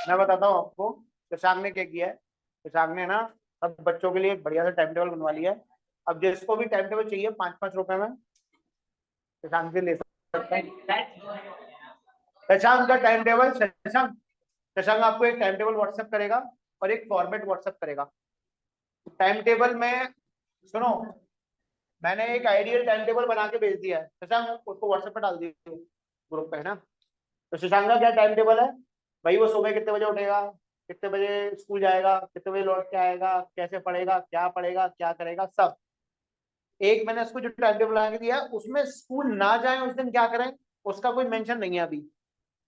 मैं बताता हूँ आपको शशांक ने क्या किया है। शशांक ने ना सब बच्चों के लिए एक बढ़िया सा टाइम टेबल बनवा लिया है। अब जिसको भी टाइम टेबल चाहिए 5-5 रुपए में शशांक से ले सकता है। शशांक का टाइम टेबल, शशांक शशांक आपको एक टाइम टेबल व्हाट्सएप करेगा और एक फॉर्मेट व्हाट्सएप करेगा। टाइम टेबल में सुनो, मैंने एक आइडियल टाइम टेबल बना के भेज दिया है, शशांक उसको व्हाट्सएप पे डाल दीजिए, ग्रुप पे है ना। तो शशांक का क्या टाइम टेबल है भाई, वो सुबह कितने बजे उठेगा, कितने बजे स्कूल जाएगा, कितने बजे लौट के आएगा, कैसे पढ़ेगा क्या करेगा, सब एक मैंने उसको जो टाइम टेबल बना के दिया है, उसमें स्कूल ना जाए उस दिन क्या करें उसका कोई मेंशन नहीं है अभी।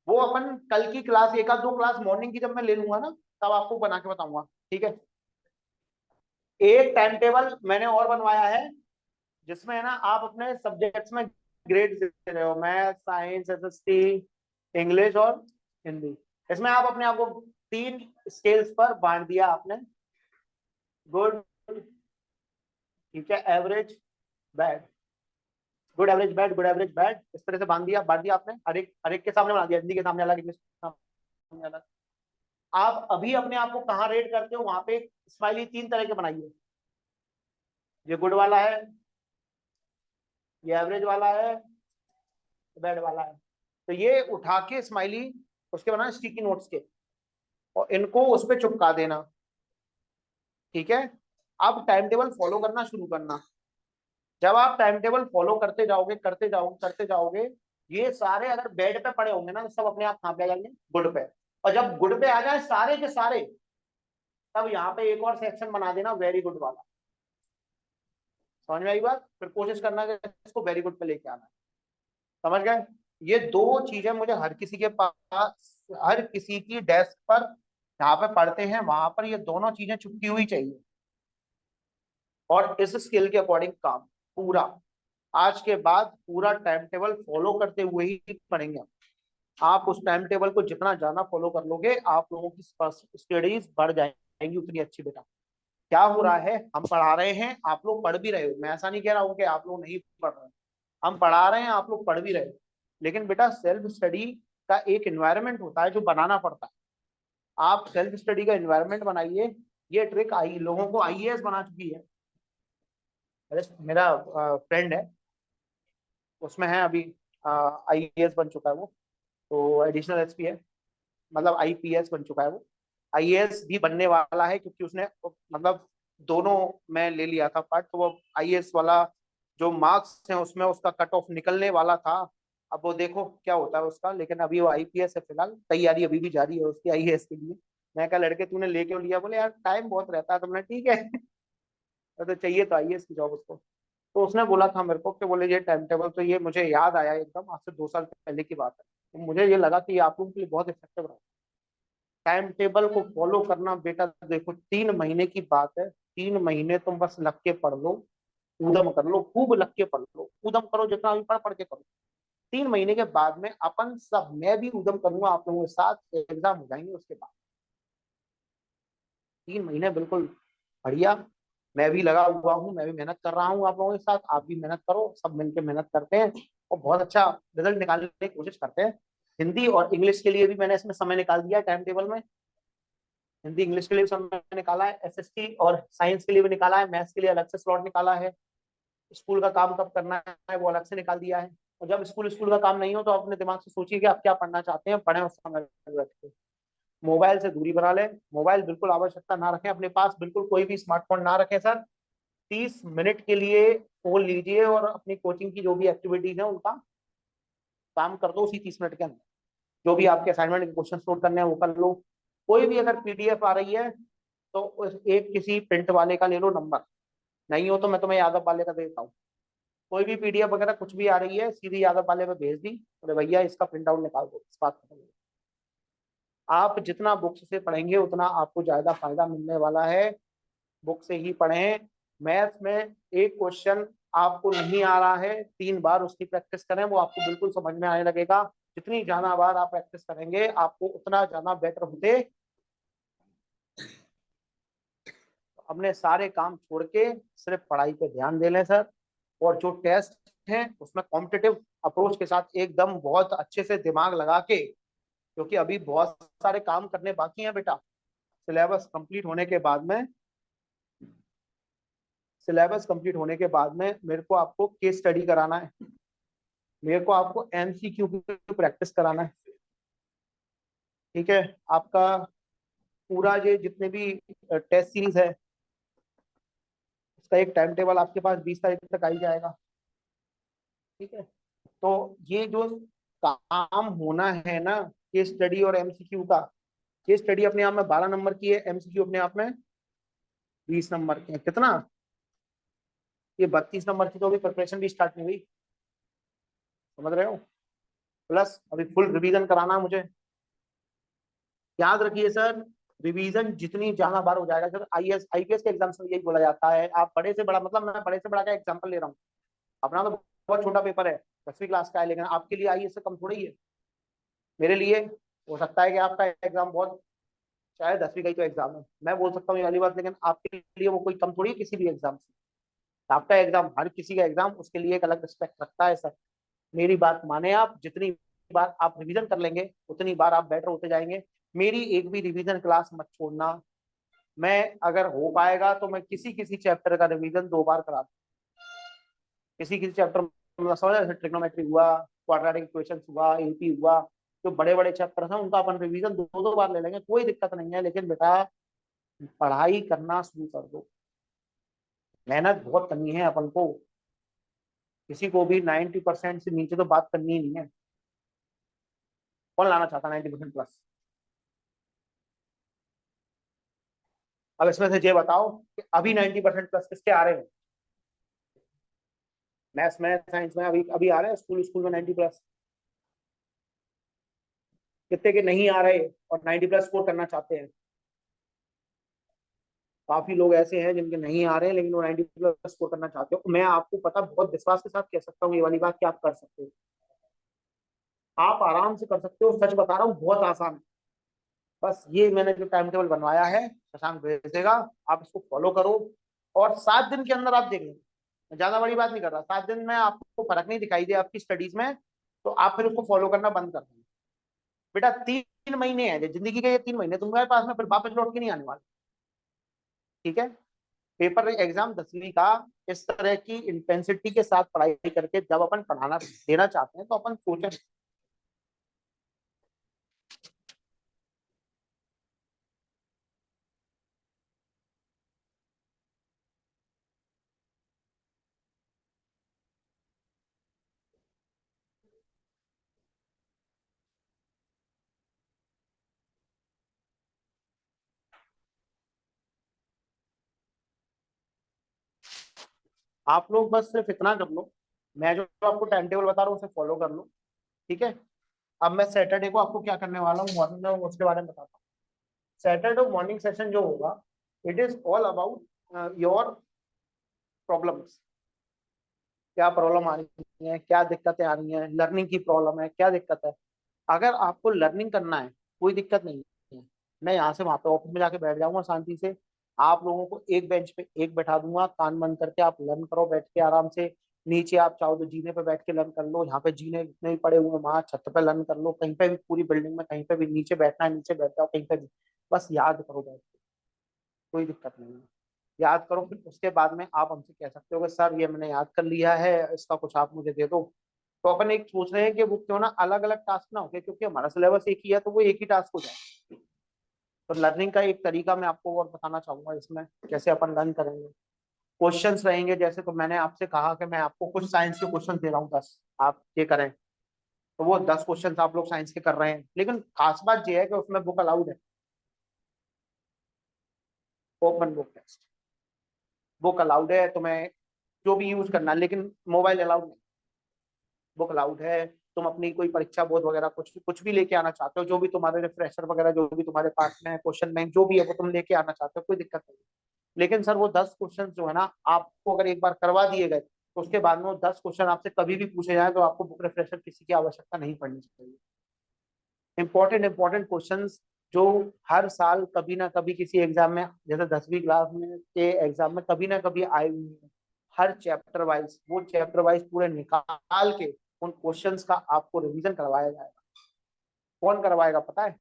वो अपन कल की क्लास, एक आध दो क्लास मॉर्निंग की जब मैं ले लूंगा ना, तब आपको बना के बताऊंगा, ठीक है। एक टाइम टेबल मैंने और बनवाया है जिसमें है ना आप अपने सब्जेक्ट्स में ग्रेड दे रहे हो, मैथ, साइंस, एसएसटी, इंग्लिश और हिंदी। इसमें आप अपने आप को 3 स्केल्स पर बांट दिया आपने, गुड, ठीक है, average, bad, good average bad, good average bad, इस तरह से बांट दिया आपने, हर एक के सामने बना दिया, हिंदी के सामने अलग, इंग्लिश के सामने अलग। आप अभी अपने आप को कहाँ रेट करते हो, वहां पे स्माइली 3 तरह के बनाइए। ये गुड वाला है, ये एवरेज वाला है, बैड वाला है। तो ये उठा के स्माइली उसके बनाना स्टिकी नोट्स के, और इनको उस पर चिपका देना, ठीक है। अब टाइम टेबल फॉलो करना शुरू करना। जब आप टाइम टेबल फॉलो करते जाओगे, ये सारे अगर बेड पे पड़े होंगे ना तो सब अपने आप कहाँ पे आ जाएंगे, गुड पे। और जब गुड पे आ जाए सारे के सारे, तब यहाँ पे एक और सेक्शन बना देना वेरी गुड वाला। समझ में आई बात? फिर कोशिश करना कि इसको वेरी गुड पे लेके आना। समझ गए? ये दो चीजें मुझे हर किसी के पास, हर किसी की डेस्क पर जहाँ पे पढ़ते हैं वहां पर ये दोनों चीजें चुपकी हुई चाहिए। और इस स्किल के अकॉर्डिंग काम पूरा आज के बाद पूरा टाइम टेबल फॉलो करते हुए ही पढ़ेंगे। आप उस टाइम टेबल को जितना ज्यादा फॉलो कर लोगे, आप लोगों की स्टडीज बढ़ जाएंगी उतनी अच्छी। बेटा क्या हो रहा है, हम पढ़ा रहे हैं, आप लोग पढ़ भी रहे हो, मैं ऐसा नहीं कह रहा हूँ कि आप लोग नहीं पढ़ रहे, हम पढ़ा रहे हैं, आप लोग पढ़ भी रहे हो। लेकिन बेटा सेल्फ स्टडी का एक एनवायरनमेंट होता है जो बनाना पड़ता है। आप सेल्फ स्टडी का एनवायरनमेंट बनाइए। ये ट्रिक आई लोगों को आईएएस बना चुकी है। अरे मेरा फ्रेंड है, उसमें है अभी आईएएस बन चुका है वो, तो एडिशनल एसपी है, मतलब आईपीएस बन चुका है वो। आईएएस भी बनने वाला है क्योंकि उसने मतलब दोनों में ले लिया था पार्ट, तो वो आईएएस वाला जो मार्क्स हैं उसमें उसका कट ऑफ निकलने वाला था। अब वो देखो क्या होता है उसका, लेकिन अभी वो आईपीएस है, फिलहाल तैयारी अभी भी जारी है उसकी आईएएस के लिए। मैं कहा लड़के तूने ले क्यों लिया, बोले यार टाइम बहुत रहता है, तुमने ठीक है तो चाहिए तो आईएएस की जॉब उसको। तो उसने बोला था मेरे को कि बोले ये टाइम टेबल, तो ये मुझे याद आया एकदम आज से 2 साल पहले की बात है, तो मुझे ये लगा कि ये आप लोगों के लिए बहुत इफेक्टिव रहा। टाइम टेबल को फॉलो करना बेटा, देखो 3 महीने की बात है, 3 महीने तुम बस लग के पढ़ लो, कूदम कर लो, खूब लग के पढ़ लो, कूदम करो जितना भी पढ़ के करो। 3 महीने के बाद में अपन सब, मैं भी उदम करूंगा आप लोगों के साथ, एग्जाम हो जाएंगे उसके बाद। 3 महीने बिल्कुल बढ़िया, मैं भी लगा हुआ हूँ, मैं भी मेहनत कर रहा हूँ आप लोगों के साथ, आप भी मेहनत करो, सब मिलकर मेहनत करते हैं और बहुत अच्छा रिजल्ट निकालने की कोशिश करते हैं। हिंदी और इंग्लिश के लिए भी मैंने इसमें समय निकाल दिया टाइम टेबल में। हिंदी इंग्लिश के लिए भी समय निकाला है, एसएसटी और साइंस के लिए भी निकाला है, मैथ्स के लिए अलग से स्लॉट निकाला है, स्कूल का काम कब करना है वो अलग से निकाल दिया है। और जब स्कूल स्कूल का काम नहीं हो तो अपने दिमाग से सोचिए कि आप क्या पढ़ना चाहते हैं, पढ़ें उस समय बैठ के। मोबाइल से दूरी बना लें, मोबाइल बिल्कुल आवश्यकता ना रखें अपने पास, बिल्कुल कोई भी स्मार्टफोन ना रखें सर। 30 मिनट के लिए फोन लीजिए और अपनी कोचिंग की जो भी एक्टिविटीज है उनका काम कर दो उसी 30 मिनट के अंदर। जो भी आपके असाइनमेंट के क्वेश्चन सोल्व करने हैं वो कर लो। कोई भी अगर पीडीएफ आ रही है तो एक किसी प्रिंट वाले का ले लो नंबर, नहीं हो तो मैं तुम्हें यादव वाले का देता हूँ। कोई भी पीडीएफ वगैरह कुछ भी आ रही है सीधी यादव वाले पे भेज दी, बोले भैया इसका प्रिंट आउट निकाल दो, इस बात खत्म। आप जितना बुक से पढ़ेंगे उतना आपको ज्यादा फायदा मिलने वाला है। बुक से ही पढ़ें। मैथ्स में एक क्वेश्चन आपको नहीं आ रहा है, 3 बार उसकी प्रैक्टिस करें, वो आपको बिल्कुल समझ में आने लगेगा। जितनी ज्यादा बार आप प्रैक्टिस करेंगे आपको उतना ज्यादा बेटर होते। अपने सारे काम छोड़ के सिर्फ पढ़ाई पे ध्यान दे लें सर। और जो टेस्ट है उसमें कॉम्पिटिटिव अप्रोच के साथ एकदम बहुत अच्छे से दिमाग लगा के क्योंकि अभी बहुत सारे काम करने बाकी हैं बेटा। सिलेबस कंप्लीट होने के बाद में सिलेबस कंप्लीट होने के बाद में मेरे को आपको केस स्टडी कराना है, मेरे को आपको एमसीक्यू की प्रैक्टिस कराना है। ठीक है, आपका पूरा ये जितने भी टेस्ट सीरीज है उसका एक टाइम टेबल आपके पास 20 तारीख तक आ ही जाएगा। ठीक है, तो ये जो काम होना है ना केस स्टडी और एमसीक्यू का, केस स्टडी अपने आप में 12 नंबर की है, एमसीक्यू अपने आप में 20 नंबर के हैं। कितना? ये 32 नंबर की तो अभी प्रिपरेशन भी स्टार्ट नहीं हुई, समझ रहे हो? प्लस अभी फुल रिवीजन कराना है मुझे। याद रखिए सर, रिवीजन जितनी ज्यादा बार हो जाएगा सर, आईएएस आईपीएस के एग्जाम में यही बोला जाता है, आप बड़े से बड़ा, मतलब मैं बड़े से बड़ा का एग्जांपल ले रहा हूँ, अपना तो बहुत छोटा पेपर है, 10वीं क्लास का है, लेकिन आपके लिए आईएएस से कम थोड़ी ही है। मेरे लिए हो सकता है कि आपका एग्जाम बहुत, शायद 10वीं का ही तो एग्जाम है, मैं बोल सकता हूँ ये वाली बात, लेकिन आपके लिए वो कोई कम थोड़ी है किसी भी एग्जाम से। आपका एग्जाम, हर किसी का एग्जाम उसके लिए एक अलग रिस्पेक्ट रखता है सर। मेरी बात माने आप, जितनी बार आप रिवीजन कर लेंगे उतनी बार आप बेटर होते जाएंगे। मेरी एक भी रिवीजन क्लास मत छोड़ना। मैं अगर हो पाएगा तो मैं किसी किसी चैप्टर का रिवीजन 2 बार करा दूं। किसी किसी चैप्टर मतलब समझ, जैसे ट्रिग्नोमेट्री हुआ, क्वाड्रेटिक इक्वेशंस हुआ, एपी हुआ, जो बड़े बड़े चैप्टर हैं उनका अपन रिवीजन दो दो बार ले लेंगे, कोई दिक्कत नहीं है। लेकिन बेटा पढ़ाई करना शुरू कर दो, मेहनत बहुत करनी है अपन को। किसी को भी 90% से नीचे तो बात करनी ही नहीं है। कौन लाना चाहता 90% प्लस? अब इसमें से ये बताओ कि अभी 90% प्लस किसके आ रहे हैं? मैथ्स में, साइंस में अभी अभी आ रहे हैं स्कूल स्कूल में 90+? कितने के नहीं आ रहे और 90+ स्कोर करना चाहते हैं? काफी लोग ऐसे हैं जिनके नहीं आ रहे हैं लेकिन वो 90+ स्कोर करना चाहते हो। मैं आपको पता बहुत विश्वास के साथ कह सकता हूँ ये वाली बात कि आप कर सकते हो, आप आराम से कर सकते हो, सच बता रहा हूँ, बहुत आसान है। बस ये मैंने जो टाइम टेबल बनवाया है शशांक भेज देगा, आप इसको फॉलो करो और 7 दिन के अंदर आप देख लेंगे। मैं ज्यादा बड़ी बात नहीं कर रहा, 7 दिन में आपको फर्क नहीं दिखाई दे आपकी स्टडीज में, तो आप फिर उसको फॉलो करना बंद कर देंगे। बेटा 3 महीने हैं जिंदगी के, ये 3 महीने तुम्हारे पास में फिर वापस लौट के नहीं आने वाले। ठीक है, पेपर एग्जाम 10वीं का इस तरह की इंटेंसिटी के साथ पढ़ाई करके जब अपन पढ़ाना देना चाहते हैं तो अपन सोचें। आप लोग बस सिर्फ इतना कर लो, मैं जो आपको टाइम टेबल बता रहा हूँ उसे फॉलो कर लो। ठीक है, अब मैं सैटरडे को आपको क्या करने वाला हूँ मॉर्निंग में उसके बारे में बताता हूँ। सैटरडे मॉर्निंग सेशन जो होगा, it is all about your problems. क्या प्रॉब्लम आ रही है, क्या दिक्कतें आ रही हैं, लर्निंग की प्रॉब्लम है, क्या दिक्कत है। अगर आपको लर्निंग करना है कोई दिक्कत नहीं है, मैं यहाँ से वहां पे ऑफिस में जाके बैठ जाऊंगा शांति से, आप लोगों को एक बेंच पे एक बैठा दूंगा, कान बंद करके आप लर्न करो बैठ के आराम से। नीचे आप चाहो तो जीने पे बैठ के लर्न कर लो, यहाँ पे जीने जितने भी पड़े हुए हैं वहां छत पे लर्न कर लो, कहीं पे भी पूरी बिल्डिंग में कहीं पे भी नीचे बैठना है नीचे बैठ जाओ, कहीं पे भी बस याद करो बैठ के, कोई दिक्कत नहीं है। याद करो, फिर उसके बाद में आप हमसे कह सकते हो कि सर ये मैंने याद कर लिया है, इसका कुछ आप मुझे दे दो। तो अपन एक सोच रहे हैं कि वो क्यों ना अलग अलग टास्क ना हो, क्योंकि हमारा सिलेबस एक ही है तो वो एक ही टास्क हो जाए। तो लर्निंग का एक तरीका मैं आपको और बताना चाहूंगा इसमें, कैसे अपन लर्न करेंगे। क्वेश्चंस रहेंगे, जैसे तो मैंने आपसे कहा कि मैं आपको कुछ साइंस के क्वेश्चन दे रहा हूँ 10, आप ये करें, तो वो 10 क्वेश्चन आप लोग साइंस के कर रहे हैं, लेकिन खास बात ये है कि उसमें बुक अलाउड है, open book test, book allowed है तुम्हें जो भी यूज करना है, लेकिन मोबाइल अलाउड नहीं। बुक अलाउड है, तुम अपनी कोई परीक्षा बोर्ड वगैरह कुछ भी लेके आना चाहते हो, जो भी तुम्हारे रिफ्रेशर वगैरह जो भी तुम्हारे पास में है, क्वेश्चन बैंक जो भी है वो तुम लेके आना चाहते हो, कोई दिक्कत नहीं। लेकिन सर वो 10 क्वेश्चन जो है ना, आपको अगर एक बार करवा दिए गए तो उसके बाद में वो 10 क्वेश्चन आपसे कभी भी पूछे जाए तो आपको बुक रिफ्रेशर किसी की आवश्यकता नहीं पड़नी चाहिए। इंपॉर्टेंट क्वेश्चन जो हर साल कभी ना कभी किसी एग्जाम में, जैसे 10वीं क्लास में के एग्जाम में कभी ना कभी आए हुए हैं, हर चैप्टर वाइज, वो चैप्टर वाइज पूरे निकाल के उन क्वेश्चंस का आपको रिवीजन करवाया जाएगा। कौन करवाएगा पता है?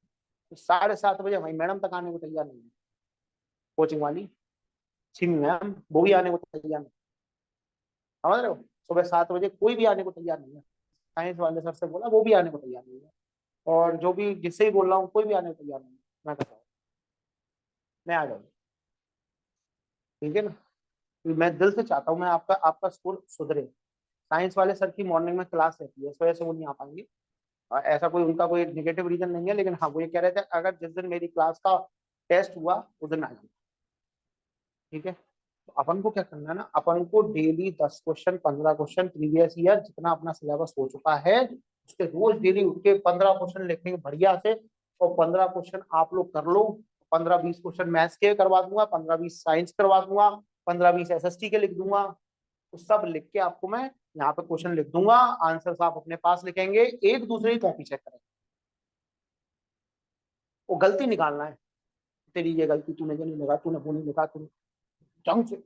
तो 7:30 बजे वही मैडम तक आने को तैयार नहीं है, कोचिंग वाली सिंह मैम, वो भी आने को तैयार नहीं। समझ रहे हो? सुबह 7 बजे कोई भी आने को तैयार नहीं है। साइंस वाले सर से बोला, वो भी आने को तैयार नहीं है। और जो भी जिससे ही बोल रहा हूँ, कोई भी आने को तैयार नहीं है। मैं कहता हूँ मैं आ जाऊँ, ठीक है ना? मैं दिल से चाहता हूँ, मैं आपका आपका स्कूल सुधरे। साइंस वाले सर की मॉर्निंग में क्लास रहती है, इस वजह से वो नहीं आ पाएंगे। ऐसा कोई उनका कोई निगेटिव रीजन नहीं है, लेकिन हाँ वो ये कह रहे थे अगर जिस दिन मेरी क्लास का टेस्ट हुआ उस दिन आ जाए, ठीक है? तो अपन को क्या करना है ना, अपन को daily 10 question 15 question previous year जितना अपना सिलेबस हो चुका है उसके रोज डेली उठ के 15 क्वेश्चन लिखेंगे बढ़िया से। और 15 क्वेश्चन आप लोग कर लो। 15-20 क्वेश्चन मैथ्स के करवा दूंगा, 15-20 साइंस करवा दूंगा, 15-20 SST के लिख दूंगा। तो सब लिख के आपको मैं यहाँ पे क्वेश्चन लिख दूंगा, आंसर आप अपने पास लिखेंगे, एक दूसरे की कॉपी चेक करेंगे। वो गलती निकालना है, तेरी ये गलती, तूने ये नहीं लिखा, तूने वो नहीं लिखा, तूने ढंग से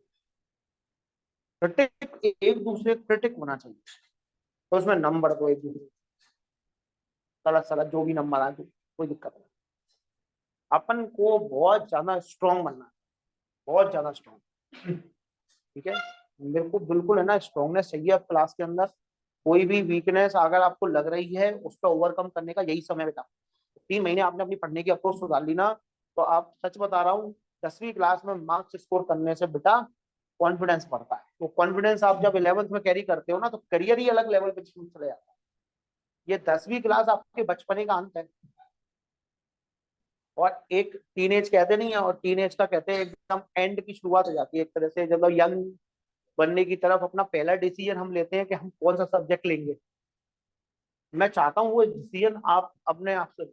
क्रिटिक, एक दूसरे क्रिटिक होना चाहिए। तो उसमें नंबर दो एक दूसरे, गलत सलत जो भी नंबर आए कोई दिक्कत नहीं। अपन को बहुत ज्यादा स्ट्रांग बनना है, बहुत ज्यादा स्ट्रांग, ठीक है? मेरे को बिल्कुल है ना स्ट्रांगनेस चाहिए अब क्लास के अंदर। कोई भी वीकनेस अगर आपको लग रही है उस पर ओवरकम करने का यही समय बेटा। 3 महीने आपने अपनी पढ़ने की अप्रोच सुधार ली ना, तो आप सच बता रहा हूँ 10वीं क्लास में मार्क्स स्कोर करने से बेटा कॉन्फिडेंस बढ़ता है। वो कॉन्फिडेंस आप जब 11th में कैरी करते हो ना, तो करियर ही अलग लेवल पे चले जाता है। ये 10वीं क्लास आपके बचपने का अंत है। और एक टीनेज कहते नहीं है, और टीनेज का कहते हैं एकदम एंड की शुरुआत हो जाती है एक तरह से, जब यंग बनने की तरफ अपना पहला डिसीजन हम लेते हैं कि हम कौन सा सब्जेक्ट लेंगे। मैं चाहता हूँ वो डिसीजन आप अपने आप से,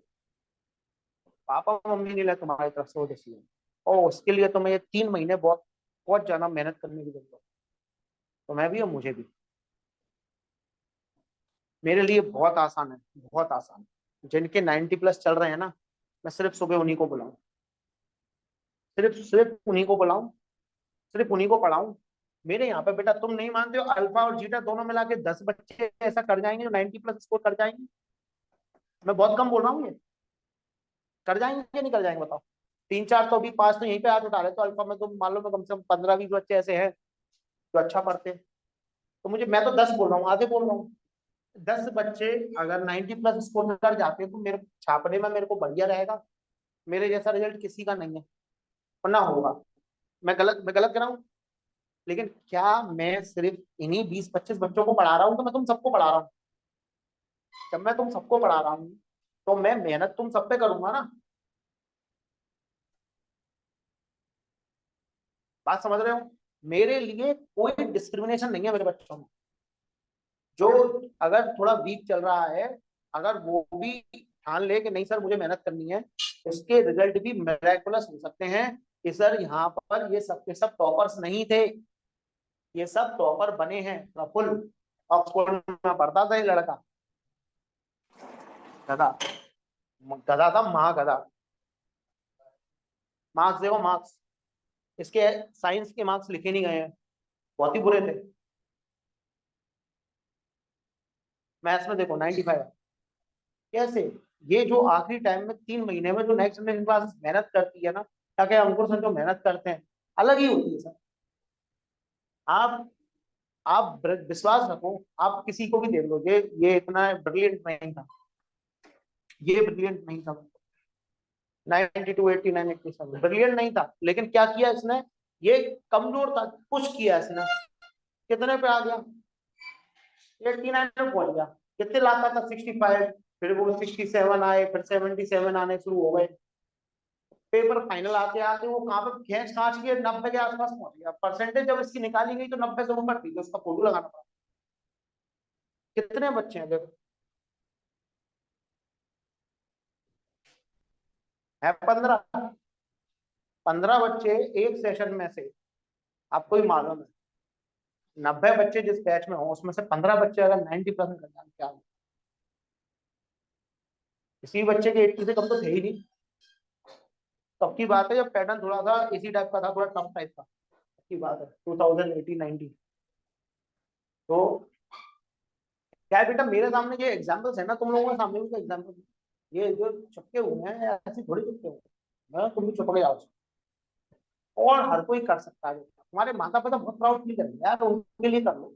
पापा मम्मी ने लिया तुम्हारी तरफ से वो डिसीजन, और उसके लिए तुम्हें ये 3 महीने बहुत बहुत ज्यादा मेहनत करने की जरूरत है। तो मैं भी और मुझे भी, मेरे लिए बहुत आसान है, बहुत आसान है। जिनके 90+ चल रहे हैं ना, मैं सिर्फ सुबह उन्हीं को बुलाऊं, सिर्फ सिर्फ उन्हीं को बुलाऊं, सिर्फ उन्हीं को पढ़ाऊं। मेरे यहाँ पे बेटा तुम नहीं मानते हो, अल्फा और जीटा दोनों मिला के 10 बच्चे ऐसा कर जाएंगे जो 90+ स्कोर कर जाएंगे। मैं बहुत कम बोल रहा हूँ ये, कर जाएंगे नहीं कर जाएंगे बताओ? 3-4 तो अभी पास तो यहीं पे हाथ उठा रहे, तो अल्फा में तो मान लो मैं कम से कम 15-20 बच्चे ऐसे हैं जो अच्छा पढ़ते हैं। तो मुझे, मैं तो 10 बोल रहा हूँ, आधे बोल रहा हूँ। 10 बच्चे अगर 90+ स्कोर कर जाते हैं तो मेरे छापने में मेरे को बढ़िया रहेगा। मेरे जैसा रिजल्ट किसी का नहीं है, वरना होगा। मैं गलत कर रहा हूँ? लेकिन क्या मैं सिर्फ इन्हीं 20-25 बच्चों को पढ़ा रहा हूँ? तो मैं तुम सबको पढ़ा रहा हूँ। जब मैं तुम सबको पढ़ा रहा हूँ तो मैं मेहनत तुम सब पे करूंगा ना। बात समझ रहे हो? मेरे लिए कोई डिस्क्रिमिनेशन नहीं है मेरे बच्चों में। जो अगर थोड़ा वीक चल रहा है, अगर वो भी ठान ले कि नहीं सर मुझे मेहनत करनी है, उसके रिजल्ट भी मिराकुलस हो सकते हैं कि सर यहाँ पर ये सब के सब टॉपर्स नहीं थे, ये सब टॉपर बने हैं। प्रफुल्ल ऑक्सफोर्ड में पढ़ता था ये लड़का, गधा, गधा था महागधा। मार्क्स देखो मार्क्स, इसके साइंस के मार्क्स लिखे नहीं गए हैं, बहुत ही बुरे थे। मैथ्स में देखो 95। कैसे? ये जो आखिरी टाइम में 3 महीने में जो नेक्स्ट जनरेशन क्लासेस मेहनत करती है ना, ताकि अंकुर सर जो मेहनत करते हैं अलग ही होती है सर। आप आप विश्वास रखो, आप किसी को भी देख लो, ये इतना ब्रिलियंट नहीं था, ये ब्रिलियंट नहीं था। 92 89 87 ब्रिलियंट नहीं था, लेकिन क्या किया इसने? ये कमजोर था, पुश किया इसने, कितने पे आ गया? 89 में पहुंच गया। कितने लाता था? 65। फिर वो 67 आए, फिर 77 आने शुरू हो गए। पेपर फाइनल आते आते वो कहाँ पे खींच खाच के 90 के आसपास पहुंच गया। परसेंटेज जब इसकी निकाली गई तो 90 से ऊपर थी, तो उसका फोटो लगाना पड़ा। कितने बच्चे हैं देखो, है 15। 15 बच्चे एक सेशन में से, आपको ही मालूम है 90 बच्चे जिस बैच में हो उसमें से 15 बच्चे अगर 90+ कर जाए क्या होगा? किसी बच्चे के 80 से कम तो थे ही नहीं। तब की बात है जब पैटर्न थोड़ा सा इसी टाइप का था, थोड़ा टफ टाइप का, की बात है 2018-19। तो क्या है बेटा, मेरे सामने जो एग्जाम्पल्स है ना, तुम लोगों के सामने भी तो एग्जाम्पल, ये जो चुपके हुए हैं ऐसे थोड़ी चुपके हुए हैं, तुम भी चुप के जाओ। और हर कोई कर सकता है, तुम्हारे माता पिता बहुत प्राउड फील करेंगे यार, उनके लिए कर लो।